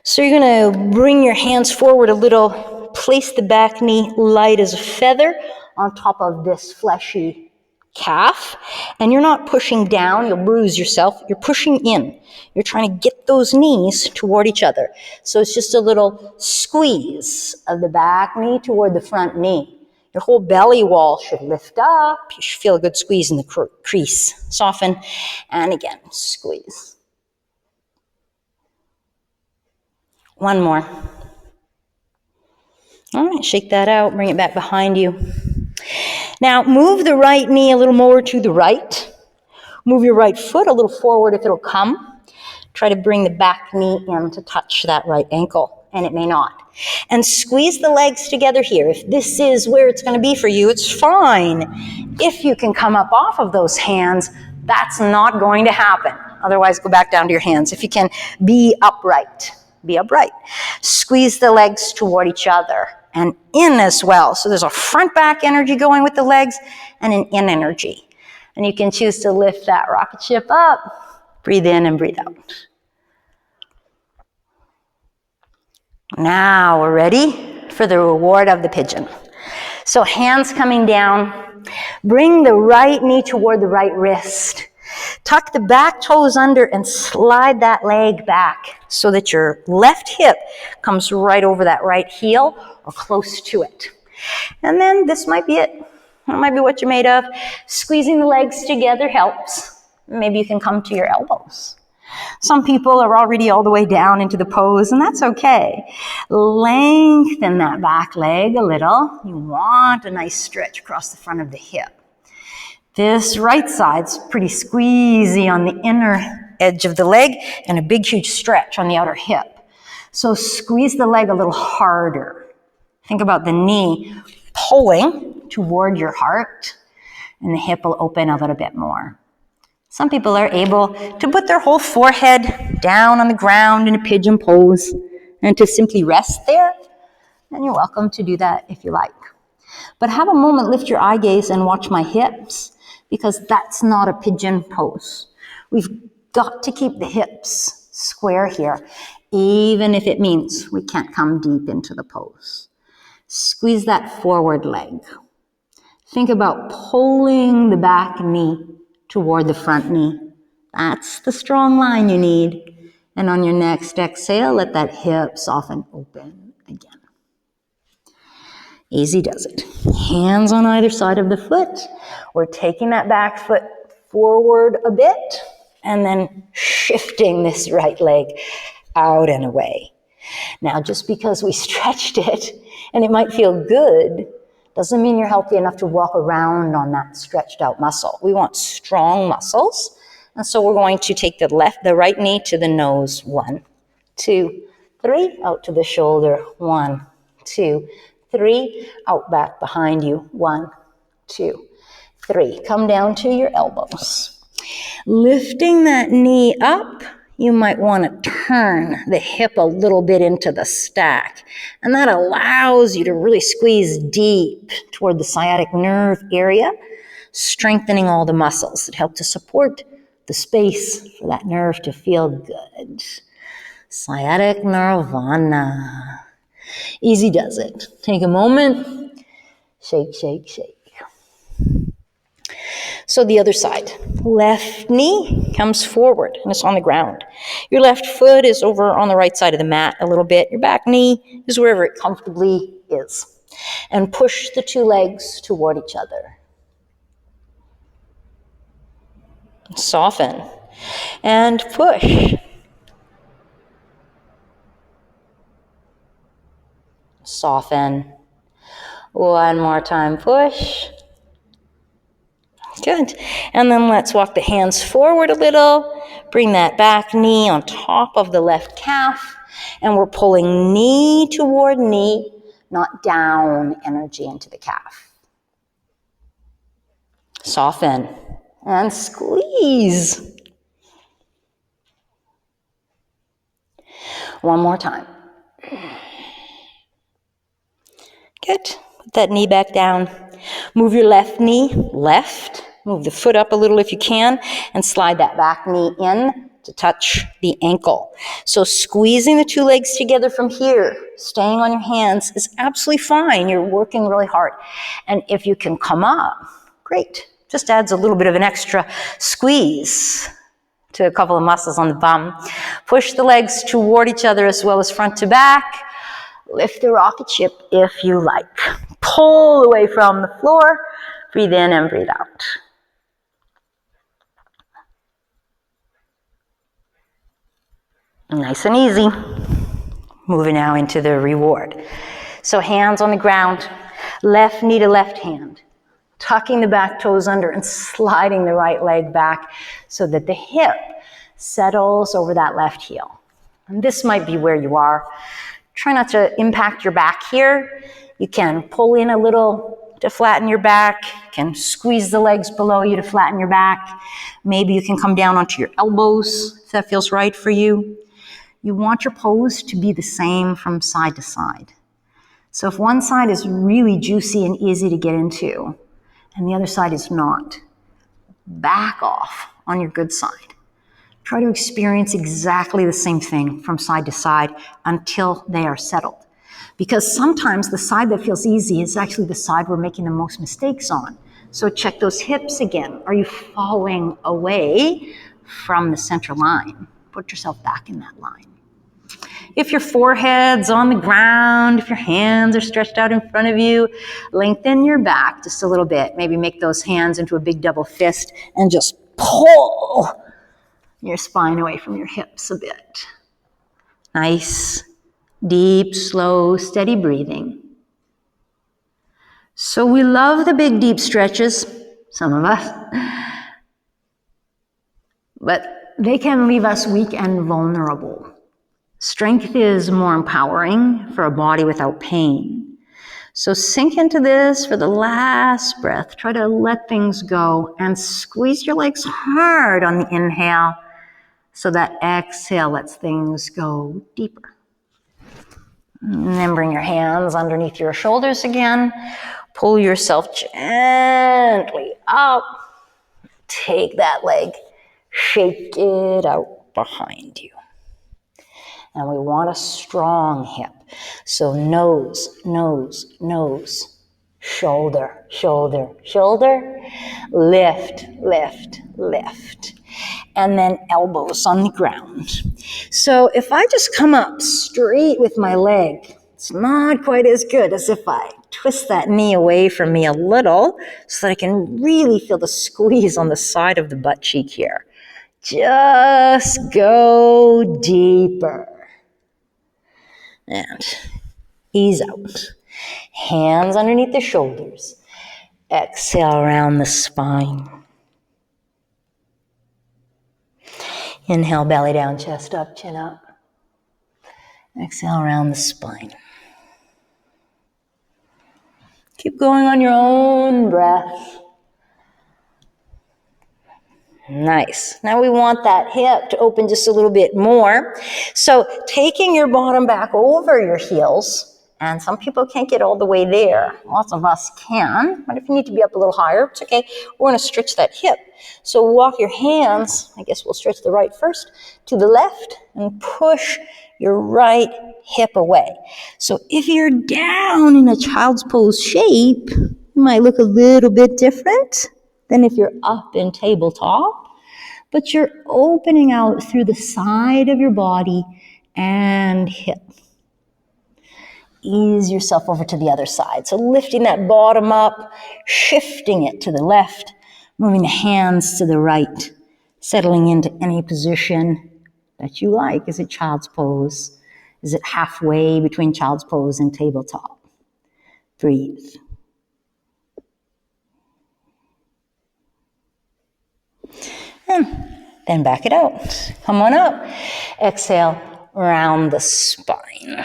So you're going to bring your hands forward a little, place the back knee light as a feather on top of this fleshy calf, and you're not pushing down, you'll bruise yourself, you're pushing in. You're trying to get those knees toward each other. So it's just a little squeeze of the back knee toward the front knee. Your whole belly wall should lift up. You should feel a good squeeze in the crease. Soften, and again, squeeze. One more. All right, shake that out, bring it back behind you. Now, move the right knee a little more to the right. Move your right foot a little forward if it'll come. Try to bring the back knee in to touch that right ankle, and it may not. And squeeze the legs together here. If this is where it's going to be for you, it's fine. If you can come up off of those hands, that's not going to happen. Otherwise, go back down to your hands. If you can, be upright. Be upright. Squeeze the legs toward each other and in as well. So there's a front-back energy going with the legs and an in energy. And you can choose to lift that rocket ship up. Breathe in and breathe out. Now we're ready for the reward of the pigeon. So hands coming down. Bring the right knee toward the right wrist. Tuck the back toes under and slide that leg back so that your left hip comes right over that right heel or close to it. And then this might be it. That might be what you're made of. Squeezing the legs together helps. Maybe you can come to your elbows. Some people are already all the way down into the pose, and that's okay. Lengthen that back leg a little. You want a nice stretch across the front of the hip. This right side's pretty squeezy on the inner edge of the leg and a big, huge stretch on the outer hip. So squeeze the leg a little harder. Think about the knee pulling toward your heart, and the hip will open a little bit more. Some people are able to put their whole forehead down on the ground in a pigeon pose and to simply rest there. And you're welcome to do that if you like. But have a moment, lift your eye gaze and watch my hips, because that's not a pigeon pose. We've got to keep the hips square here, even if it means we can't come deep into the pose. Squeeze that forward leg. Think about pulling the back knee toward the front knee. That's the strong line you need. And on your next exhale, let that hip soften open again. Easy does it. Hands on either side of the foot. We're taking that back foot forward a bit and then shifting this right leg out and away. Now, just because we stretched it and it might feel good, doesn't mean you're healthy enough to walk around on that stretched out muscle. We want strong muscles. And so we're going to take the right knee to the nose. 1, 2, 3, out to the shoulder. 1, 2, 3, out back behind you. 1, 2, 3. Come down to your elbows. Lifting that knee up, you might want to turn the hip a little bit into the stack. And that allows you to really squeeze deep toward the sciatic nerve area, strengthening all the muscles that help to support the space for that nerve to feel good. Sciatic nirvana. Easy does it. Take a moment. Shake, shake, shake. So the other side. Left knee comes forward and it's on the ground. Your left foot is over on the right side of the mat a little bit. Your back knee is wherever it comfortably is. And push the two legs toward each other. Soften. And push. Soften. One more time, push. Good. And then let's walk the hands forward a little. Bring that back knee on top of the left calf. And we're pulling knee toward knee, not down energy into the calf. Soften and squeeze. One more time. Good. Put that knee back down. Move your left knee left. Move the foot up a little if you can, and slide that back knee in to touch the ankle. So squeezing the two legs together from here, staying on your hands is absolutely fine. You're working really hard. And if you can come up, great. Just adds a little bit of an extra squeeze to a couple of muscles on the bum. Push the legs toward each other as well as front to back. Lift the rocket ship if you like. Pull away from the floor. Breathe in and breathe out. Nice and easy. Moving now into the reward. So hands on the ground, left knee to left hand. Tucking the back toes under and sliding the right leg back so that the hip settles over that left heel. And this might be where you are. Try not to impact your back here. You can pull in a little to flatten your back. You can squeeze the legs below you to flatten your back. Maybe you can come down onto your elbows if that feels right for you. You want your pose to be the same from side to side. So if one side is really juicy and easy to get into, and the other side is not, back off on your good side. Try to experience exactly the same thing from side to side until they are settled. Because sometimes the side that feels easy is actually the side we're making the most mistakes on. So check those hips again. Are you falling away from the center line? Put yourself back in that line. If your forehead's on the ground, if your hands are stretched out in front of you, lengthen your back just a little bit. Maybe make those hands into a big double fist and just pull your spine away from your hips a bit. Nice, deep, slow, steady breathing. So we love the big, deep stretches, some of us, but they can leave us weak and vulnerable. Strength is more empowering for a body without pain. So sink into this for the last breath. Try to let things go and squeeze your legs hard on the inhale so that exhale lets things go deeper. And then bring your hands underneath your shoulders again. Pull yourself gently up. Take that leg, shake it out behind you. And we want a strong hip. So nose, nose, nose, shoulder, shoulder, shoulder, lift, lift, lift. And then elbows on the ground. So if I just come up straight with my leg, it's not quite as good as if I twist that knee away from me a little so that I can really feel the squeeze on the side of the butt cheek here. Just go deeper. And ease out. Hands underneath the shoulders. Exhale around the spine. Inhale, belly down, chest up, chin up. Exhale around the spine. Keep going on your own breath. Nice. Now we want that hip to open just a little bit more. So taking your bottom back over your heels, and some people can't get all the way there. Lots of us can, but if you need to be up a little higher, it's okay. We're going to stretch that hip. So walk your hands, I guess we'll stretch the right first, to the left and push your right hip away. So if you're down in a child's pose shape, it might look a little bit different than if you're up in tabletop, but you're opening out through the side of your body and hip. Ease yourself over to the other side. So lifting that bottom up, shifting it to the left, moving the hands to the right, settling into any position that you like. Is it child's pose? Is it halfway between child's pose and tabletop? Breathe. And then back it out. Come on up. Exhale, round the spine.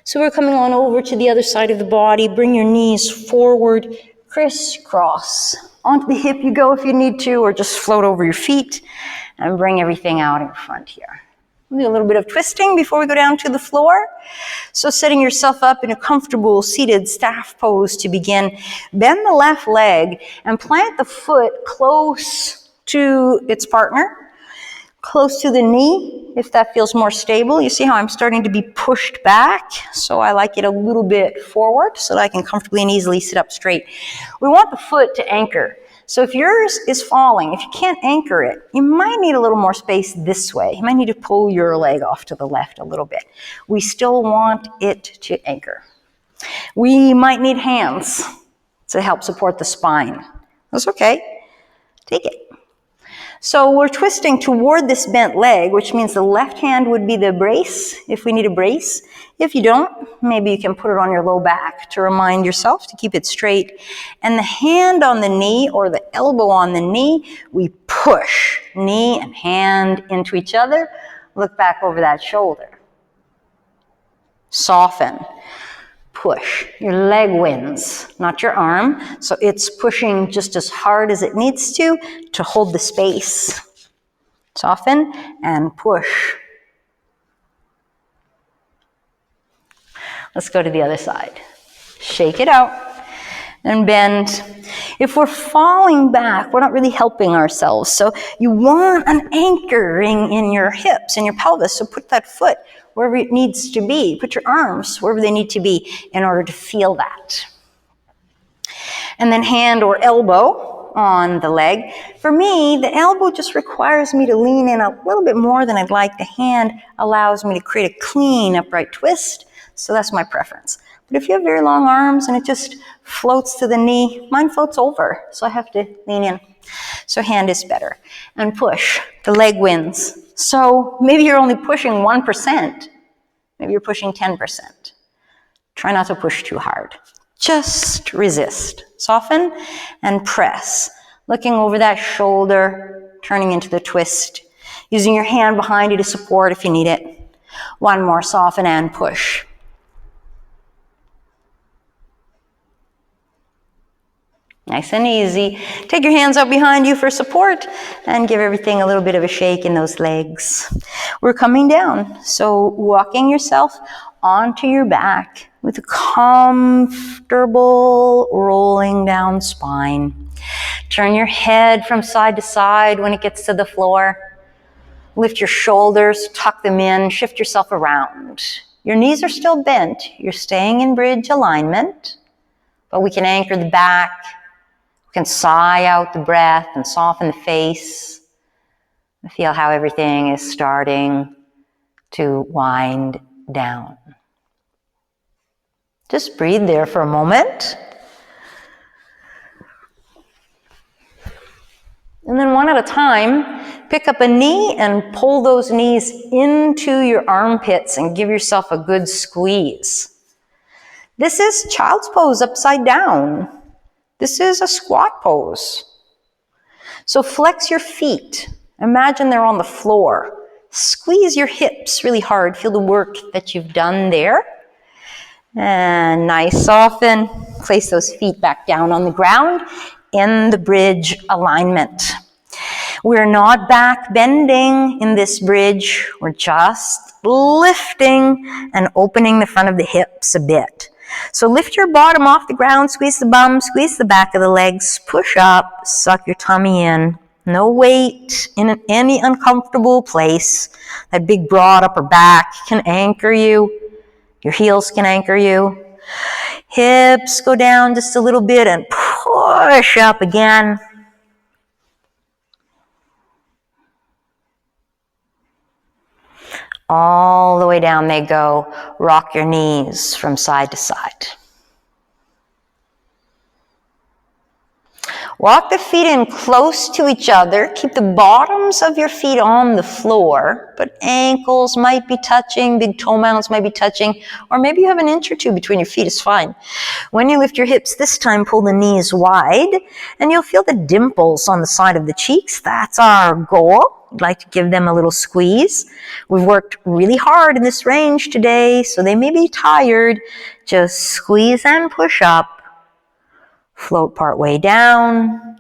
So we're coming on over to the other side of the body. Bring your knees forward, crisscross. Onto the hip you go if you need to, or just float over your feet and bring everything out in front here. Do a little bit of twisting before we go down to the floor. So setting yourself up in a comfortable seated staff pose to begin. Bend the left leg and plant the foot close to its partner, close to the knee, if that feels more stable. You see how I'm starting to be pushed back? So I like it a little bit forward so that I can comfortably and easily sit up straight. We want the foot to anchor. So if yours is falling, if you can't anchor it, you might need a little more space this way. You might need to pull your leg off to the left a little bit. We still want it to anchor. We might need hands to help support the spine. That's okay. Take it. So we're twisting toward this bent leg, which means the left hand would be the brace if we need a brace. If you don't, maybe you can put it on your low back to remind yourself to keep it straight. And the hand on the knee or the elbow on the knee, we push knee and hand into each other. Look back over that shoulder. Soften. Push. Your leg wins, not your arm. So it's pushing just as hard as it needs to hold the space. Soften and push. Let's go to the other side. Shake it out and bend. If we're falling back, we're not really helping ourselves. So you want an anchoring in your hips and your pelvis. So put that foot wherever it needs to be. Put your arms wherever they need to be in order to feel that. And then hand or elbow on the leg. For me, the elbow just requires me to lean in a little bit more than I'd like. The hand allows me to create a clean upright twist. So that's my preference. But if you have very long arms and it just floats to the knee, mine floats over. So I have to lean in. So hand is better. And push. The leg wins. So maybe you're only pushing 1%. Maybe you're pushing 10%. Try not to push too hard. Just resist. Soften and press. Looking over that shoulder, turning into the twist. Using your hand behind you to support if you need it. One more, soften and push. Nice and easy. Take your hands out behind you for support and give everything a little bit of a shake in those legs. We're coming down. So walking yourself onto your back with a comfortable rolling down spine. Turn your head from side to side when it gets to the floor. Lift your shoulders, tuck them in, shift yourself around. Your knees are still bent. You're staying in bridge alignment, but we can anchor the back. We can sigh out the breath and soften the face. Feel how everything is starting to wind down. Just breathe there for a moment. And then one at a time, pick up a knee and pull those knees into your armpits and give yourself a good squeeze. This is child's pose upside down. This is a squat pose. So flex your feet. Imagine they're on the floor. Squeeze your hips really hard. Feel the work that you've done there. And nice, soften. Place those feet back down on the ground in the bridge alignment. We're not back bending in this bridge. We're just lifting and opening the front of the hips a bit. So lift your bottom off the ground, squeeze the bum, squeeze the back of the legs, push up, suck your tummy in. No weight in any uncomfortable place. That big broad upper back can anchor you. Your heels can anchor you. Hips go down just a little bit and push up again. All the way down they go. Rock your knees from side to side. Walk the feet in close to each other. Keep the bottoms of your feet on the floor, but ankles might be touching, big toe mounds might be touching, or maybe you have an inch or two between your feet, it's fine. When you lift your hips this time, pull the knees wide, and you'll feel the dimples on the side of the cheeks. That's our goal. We'd like to give them a little squeeze. We've worked really hard in this range today, so they may be tired. Just squeeze and push up. Float part way down.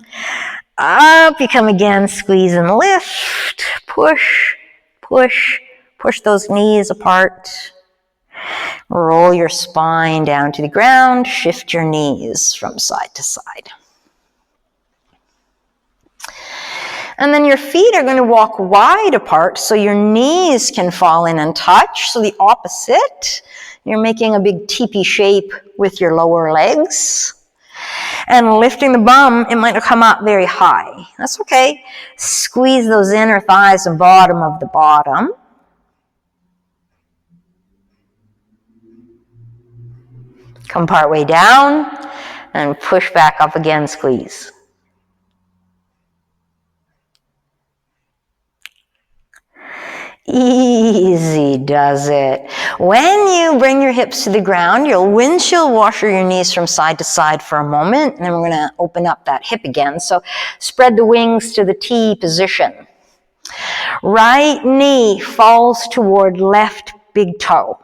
Up you come again, squeeze and lift. Push, push, Push those knees apart. Roll your spine down to the ground. Shift your knees from side to side. And then your feet are going to walk wide apart so your knees can fall in and touch. So the opposite. You're making a big teepee shape with your lower legs. And lifting the bum, it might come up very high. That's okay. Squeeze those inner thighs and bottom of the bottom. Come part way down and push back up again, squeeze. Easy does it. When you bring your hips to the ground, you'll windshield washer your knees from side to side for a moment, and then we're going to open up that hip again. So spread the wings to the T position. Right knee falls toward left big toe.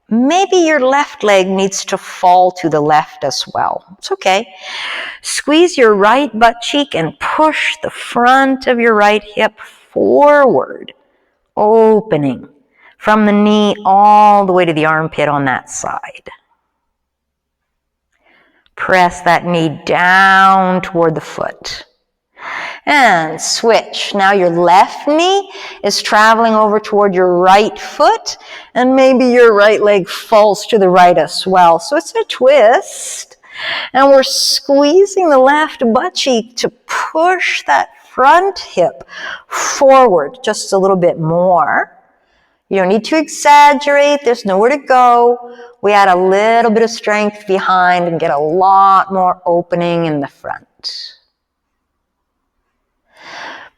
Maybe your left leg needs to fall to the left as well. It's okay. Squeeze your right butt cheek and push the front of your right hip forward, opening from the knee all the way to the armpit on that side. Press that knee down toward the foot. And switch. Now your left knee is traveling over toward your right foot, and maybe your right leg falls to the right as well. So it's a twist. And we're squeezing the left butt cheek to push that front hip forward just a little bit more. You don't need to exaggerate. There's nowhere to go. We add a little bit of strength behind and get a lot more opening in the front.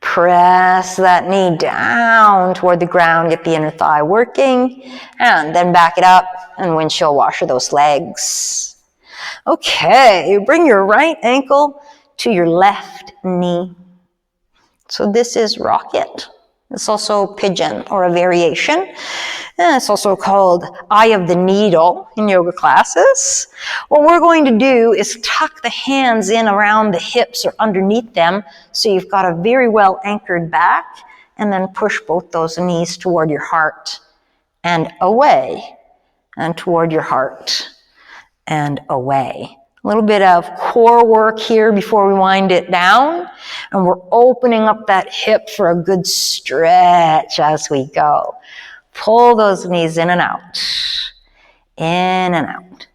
Press that knee down toward the ground, get the inner thigh working, and then back it up and windshield washer those legs. Okay, bring your right ankle to your left knee. So this is rocket. It's also pigeon or a variation. And it's also called eye of the needle in yoga classes. What we're going to do is tuck the hands in around the hips or underneath them so you've got a very well anchored back, and then push both those knees toward your heart and away, and toward your heart and away. A little bit of core work here before we wind it down, and we're opening up that hip for a good stretch as we go. Pull those knees in and out, in and out.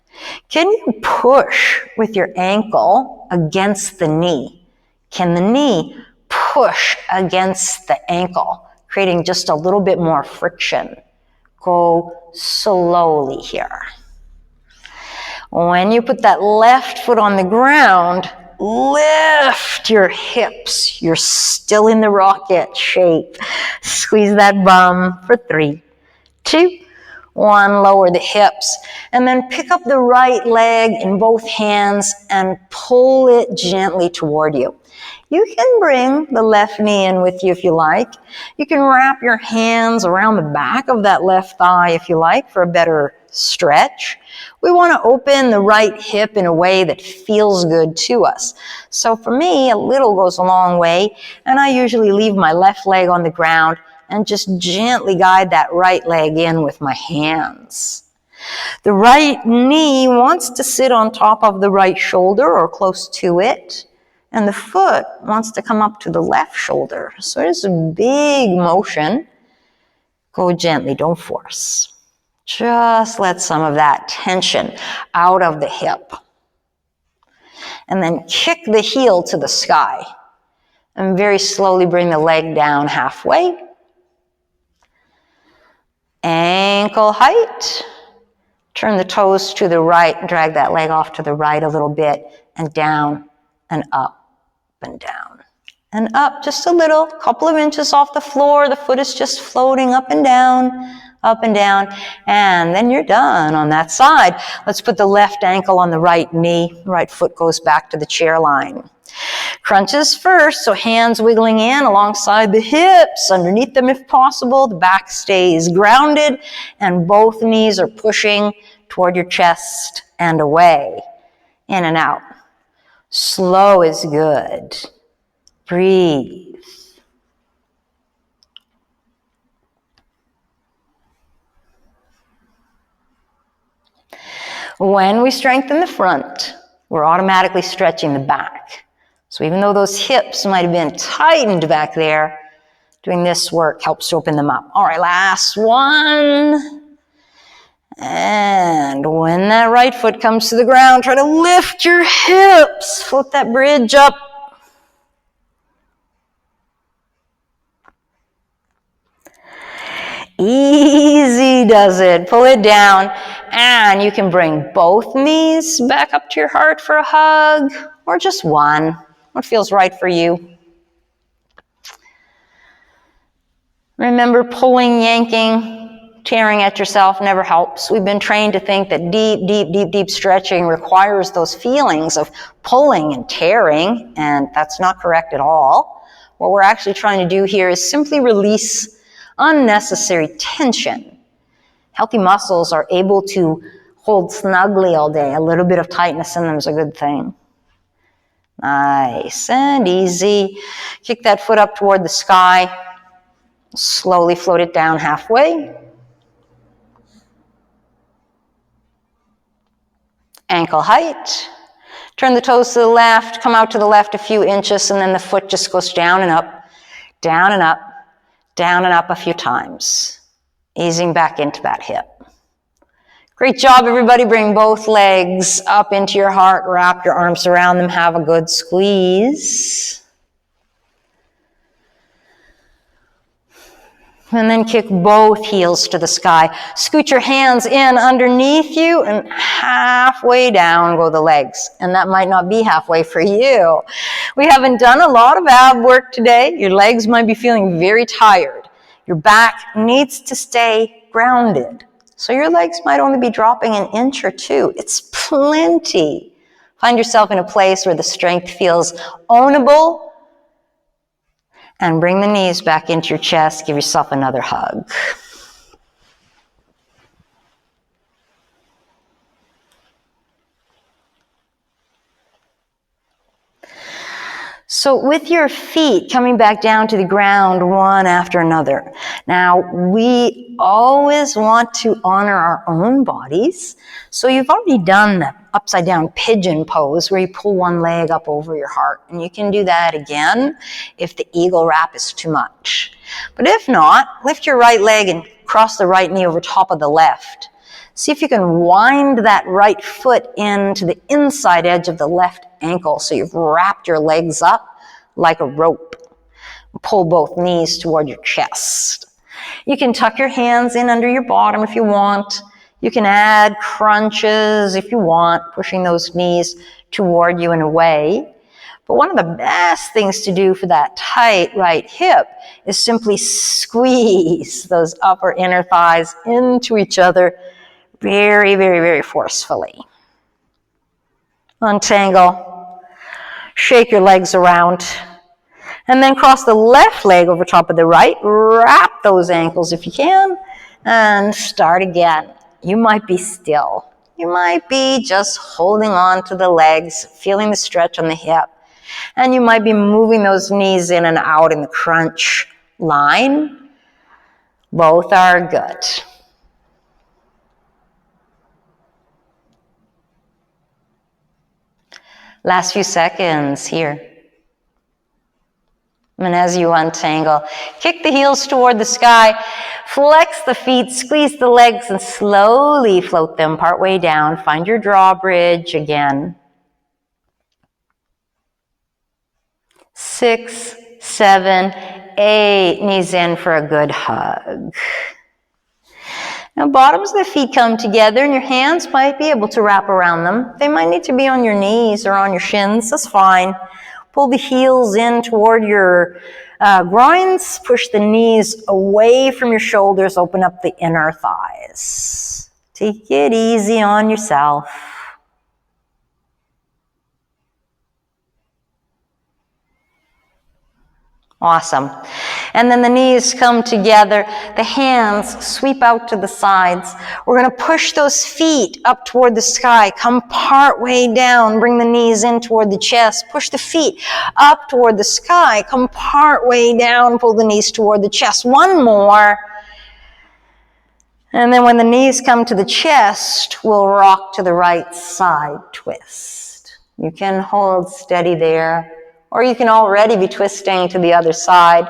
Can you push with your ankle against the knee? Can the knee push against the ankle, creating just a little bit more friction? Go slowly here. When you put that left foot on the ground, lift your hips. You're still in the rocket shape. Squeeze that bum for 3, 2, 1. Lower the hips. And then pick up the right leg in both hands and pull it gently toward you. You can bring the left knee in with you if you like. You can wrap your hands around the back of that left thigh if you like for a better stretch. We want to open the right hip in a way that feels good to us. So for me, a little goes a long way, and I usually leave my left leg on the ground and just gently guide that right leg in with my hands. The right knee wants to sit on top of the right shoulder or close to it, and the foot wants to come up to the left shoulder. So it's a big motion. Go gently, don't force. Just let some of that tension out of the hip. And then kick the heel to the sky. And very slowly bring the leg down halfway. Ankle height. Turn the toes to the right and drag that leg off to the right a little bit. And down and up and down. And up just a little, couple of inches off the floor. The foot is just floating up and down. Up and down, and then you're done on that side. Let's put the left ankle on the right knee. Right foot goes back to the chair line. Crunches first, so hands wiggling in alongside the hips, underneath them if possible. The back stays grounded, and both knees are pushing toward your chest and away. In and out. Slow is good. Breathe. When we strengthen the front, we're automatically stretching the back. So even though those hips might have been tightened back there, doing this work helps to open them up. All right, last one. And when that right foot comes to the ground, try to lift your hips. Float that bridge up. Easy does it. Pull it down, and you can bring both knees back up to your heart for a hug, or just one. What feels right for you? Remember, pulling, yanking, tearing at yourself never helps. We've been trained to think that deep stretching requires those feelings of pulling and tearing, and that's not correct at all. What we're actually trying to do here is simply release unnecessary tension. Healthy muscles are able to hold snugly all day. A little bit of tightness in them is a good thing. Nice and easy. Kick that foot up toward the sky. Slowly float it down halfway. Ankle height. Turn the toes to the left, come out to the left a few inches, and then the foot just goes down and up, down and up, down and up a few times, easing back into that hip. Great job, everybody. Bring both legs up into your heart, wrap your arms around them, have a good squeeze. And then kick both heels to the sky. Scoot your hands in underneath you, and halfway down go the legs. And that might not be halfway for you. We haven't done a lot of ab work today. Your legs might be feeling very tired. Your back needs to stay grounded. So your legs might only be dropping an inch or two. It's plenty. Find yourself in a place where the strength feels ownable, and bring the knees back into your chest. Give yourself another hug. So with your feet coming back down to the ground one after another. Now, we always want to honor our own bodies. So you've already done the upside down pigeon pose where you pull one leg up over your heart. And you can do that again if the eagle wrap is too much. But if not, lift your right leg and cross the right knee over top of the left. See if you can wind that right foot into the inside edge of the left ankle so you've wrapped your legs up like a rope. Pull both knees toward your chest. You can tuck your hands in under your bottom if you want. You can add crunches if you want, pushing those knees toward you and away. But one of the best things to do for that tight right hip is simply squeeze those upper inner thighs into each other very forcefully. Untangle. Shake your legs around. And then cross the left leg over top of the right. Wrap those ankles if you can. And start again. You might be still. You might be just holding on to the legs, feeling the stretch on the hip. And you might be moving those knees in and out in the crunch line. Both are good. Last few seconds here. And as you untangle, kick the heels toward the sky, flex the feet, squeeze the legs, and slowly float them partway down. Find your drawbridge again. 6, 7, 8, knees in for a good hug. Now, bottoms of the feet come together, and your hands might be able to wrap around them. They might need to be on your knees or on your shins. That's fine. Pull the heels in toward your groins. Push the knees away from your shoulders. Open up the inner thighs. Take it easy on yourself. Awesome. And then the knees come together. The hands sweep out to the sides. We're going to push those feet up toward the sky. Come part way down. Bring the knees in toward the chest. Push the feet up toward the sky. Come part way down. Pull the knees toward the chest. One more. And then when the knees come to the chest, we'll rock to the right side twist. You can hold steady there, or you can already be twisting to the other side.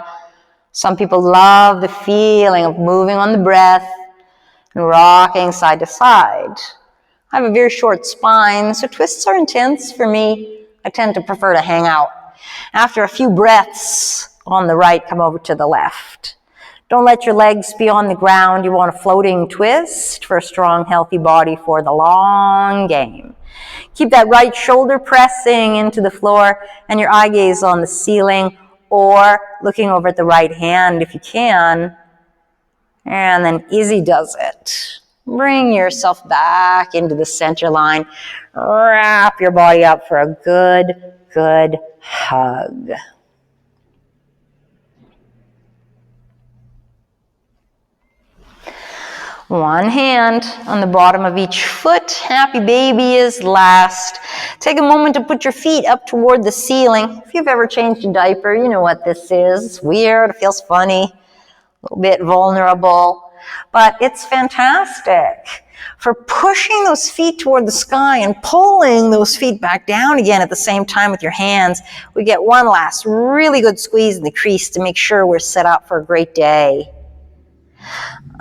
Some people love the feeling of moving on the breath and rocking side to side. I have a very short spine, so twists are intense for me. I tend to prefer to hang out. After a few breaths on the right, come over to the left. Don't let your legs be on the ground. You want a floating twist for a strong, healthy body for the long game. Keep that right shoulder pressing into the floor and your eye gaze on the ceiling or looking over at the right hand if you can. And then easy does it. Bring yourself back into the center line. Wrap your body up for a good hug. One hand on the bottom of each foot. Happy baby is last. Take a moment to put your feet up toward the ceiling. If you've ever changed a diaper, you know what this is. It's weird. It feels funny. A little bit vulnerable. But it's fantastic for pushing those feet toward the sky and pulling those feet back down again at the same time with your hands. We get one last really good squeeze in the crease to make sure we're set up for a great day.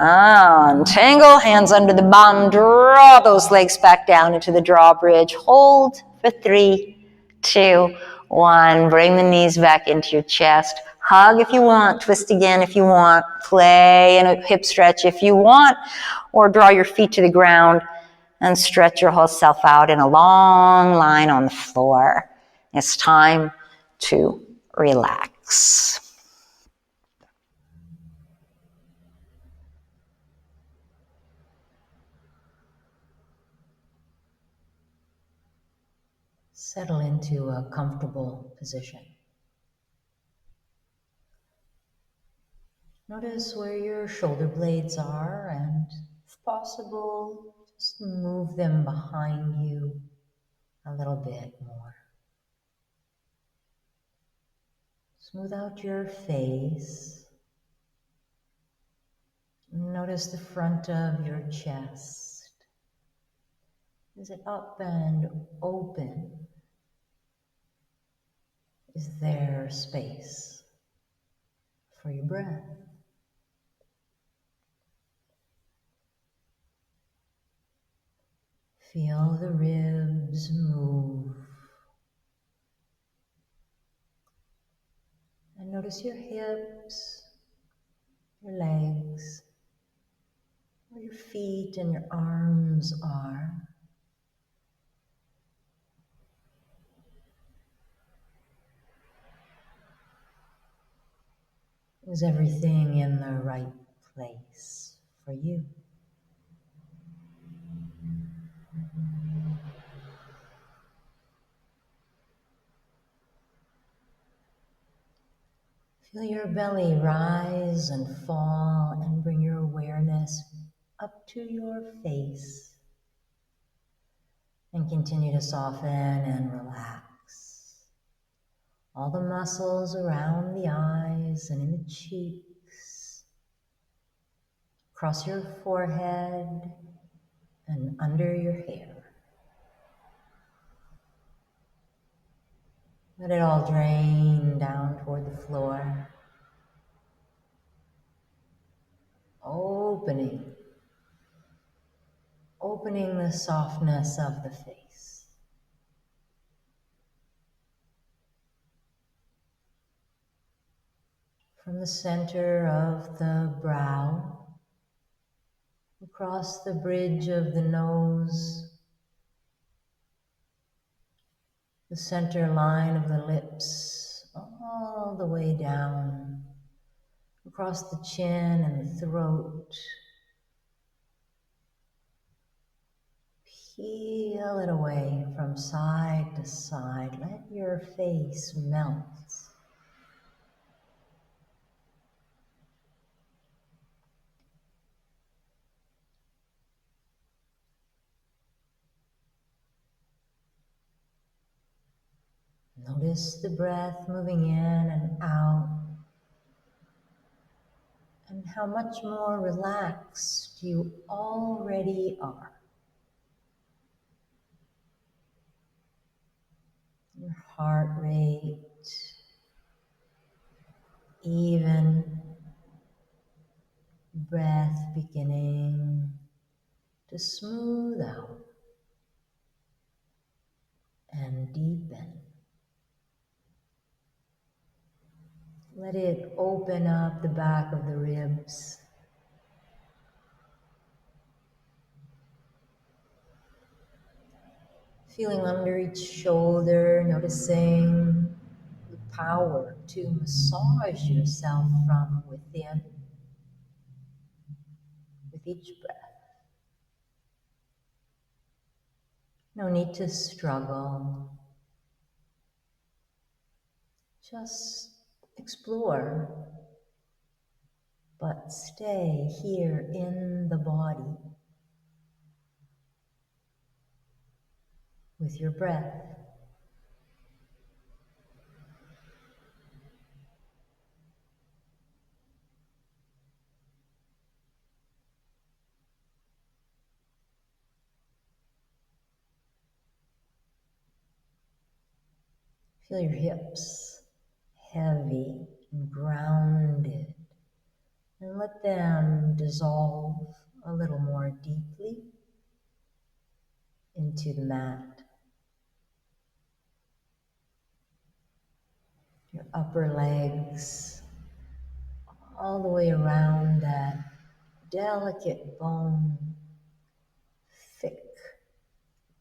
Untangle, hands under the bum, draw those legs back down into the drawbridge. Hold for 3, 2, 1. Bring the knees back into your chest. Hug if you want, twist again if you want, play in a hip stretch if you want, or draw your feet to the ground and stretch your whole self out in a long line on the floor. It's time to relax. Settle into a comfortable position. Notice where your shoulder blades are and, if possible, just move them behind you a little bit more. Smooth out your face. Notice the front of your chest. Is it up and open? Is there space for your breath? Feel the ribs move. And notice your hips, your legs, where your feet and your arms are. Is everything in the right place for you? Feel your belly rise and fall and bring your awareness up to your face. And continue to soften and relax. All the muscles around the eyes and in the cheeks, across your forehead and under your hair. Let it all drain down toward the floor. Opening the softness of the face. From the center of the brow, across the bridge of the nose, the center line of the lips, all the way down, across the chin and the throat. Peel it away from side to side. Let your face melt. Notice the breath moving in and out, and how much more relaxed you already are. Your heart rate even, breath beginning to smooth out and deepen. Let it open up the back of the ribs. Feeling under each shoulder, noticing the power to massage yourself from within with each breath. No need to struggle. Just explore, but stay here in the body with your breath. Feel your hips heavy and grounded, and let them dissolve a little more deeply into the mat. Your upper legs, all the way around that delicate bone, thick,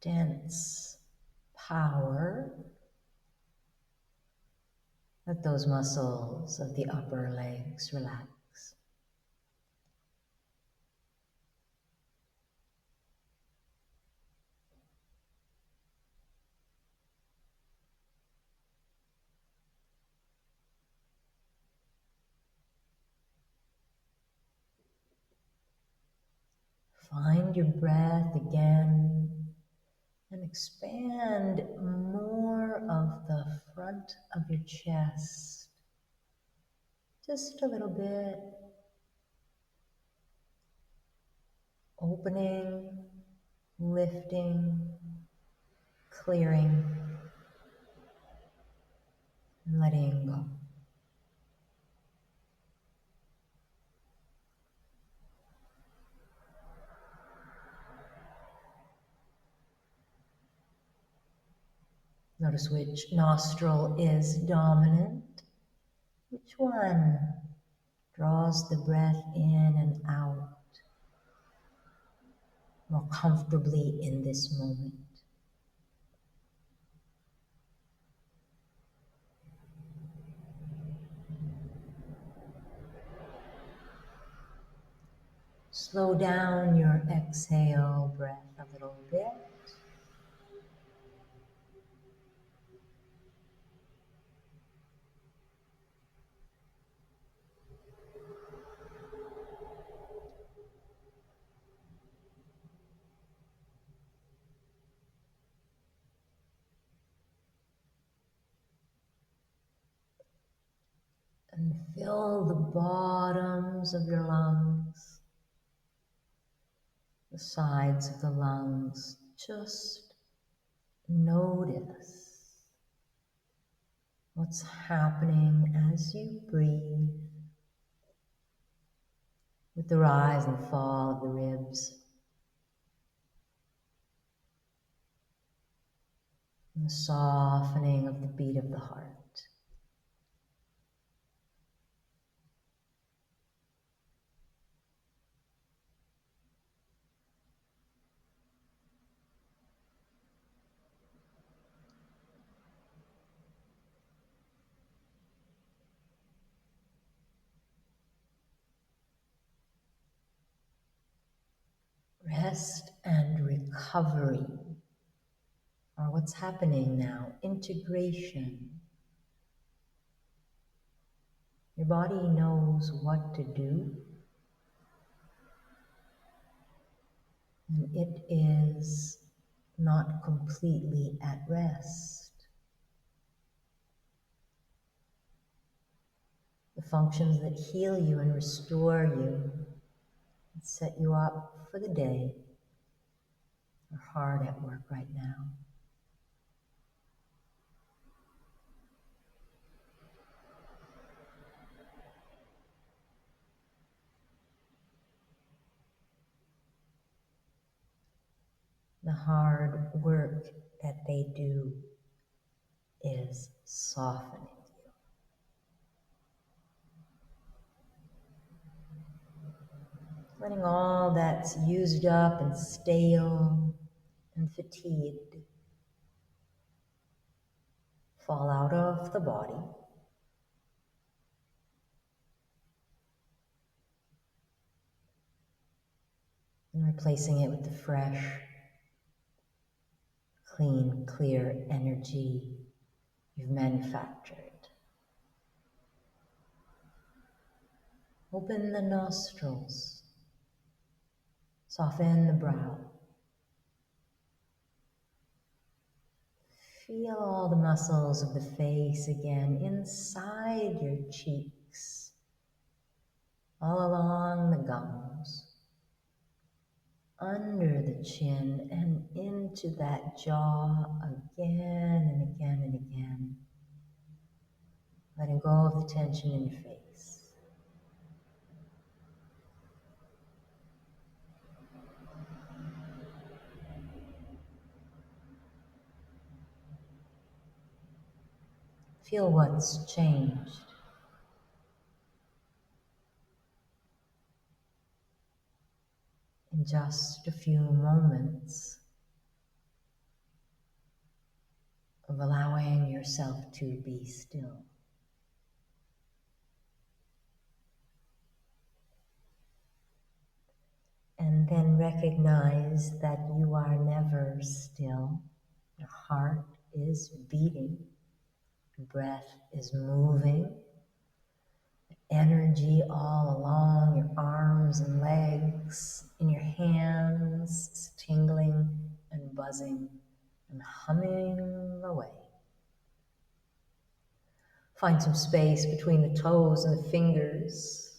dense power. Let those muscles of the upper legs relax. Find your breath again and expand more of the front of your chest. Just a little bit. Opening, lifting, clearing, and letting go. Notice which nostril is dominant, which one draws the breath in and out more comfortably in this moment. Slow down your exhale breath a little bit. And fill the bottoms of your lungs, the sides of the lungs. Just notice what's happening as you breathe with the rise and fall of the ribs and the softening of the beat of the heart. Rest and recovery are what's happening now. Integration. Your body knows what to do, and it is not completely at rest. The functions that heal you and restore you set you up for the day. You're hard at work right now. The hard work that they do is softening you. Letting all that's used up and stale and fatigued fall out of the body. And replacing it with the fresh, clean, clear energy you've manufactured. Open the nostrils. Soften the brow. Feel all the muscles of the face again inside your cheeks, all along the gums, under the chin, and into that jaw again and again and again. Letting go of the tension in your face. Feel what's changed. In just a few moments of allowing yourself to be still. And then recognize that you are never still. Your heart is beating. Your breath is moving. Energy all along your arms and legs, in your hands, is tingling and buzzing and humming away. Find some space between the toes and the fingers.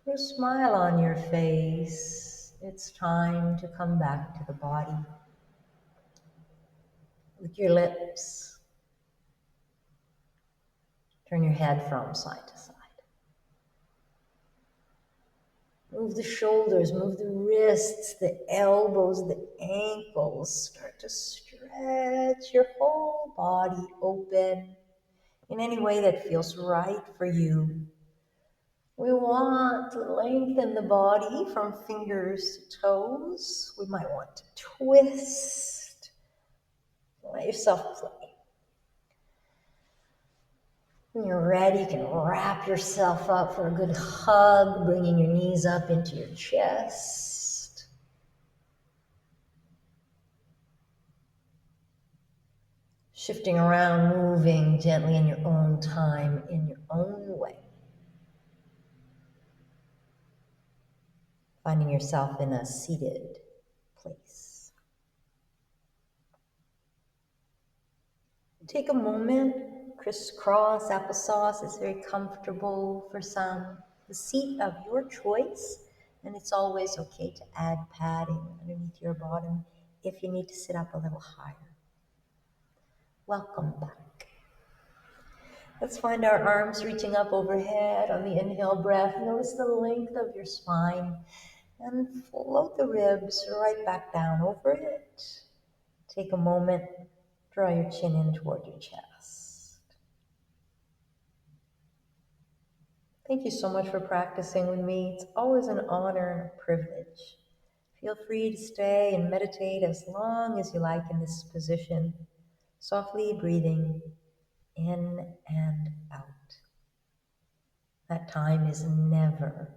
Put a smile on your face. It's time to come back to the body. Lick your lips. Turn your head from side to side. Move the shoulders, move the wrists, the elbows, the ankles. Start to stretch your whole body open in any way that feels right for you. We want to lengthen the body from fingers to toes. We might want to twist. Let yourself play. When you're ready, you can wrap yourself up for a good hug, bringing your knees up into your chest. Shifting around, moving gently in your own time, in your own way. Finding yourself in a seated place. Take a moment, crisscross applesauce is very comfortable for some. The seat of your choice, and it's always okay to add padding underneath your bottom if you need to sit up a little higher. Welcome back. Let's find our arms reaching up overhead on the inhale breath. Notice the length of your spine and float the ribs right back down over it. Take a moment, draw your chin in toward your chest. Thank you so much for practicing with me. It's always an honor and a privilege. Feel free to stay and meditate as long as you like in this position, softly breathing in and out. That time is never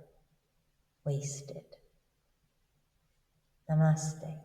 wasted. Namaste.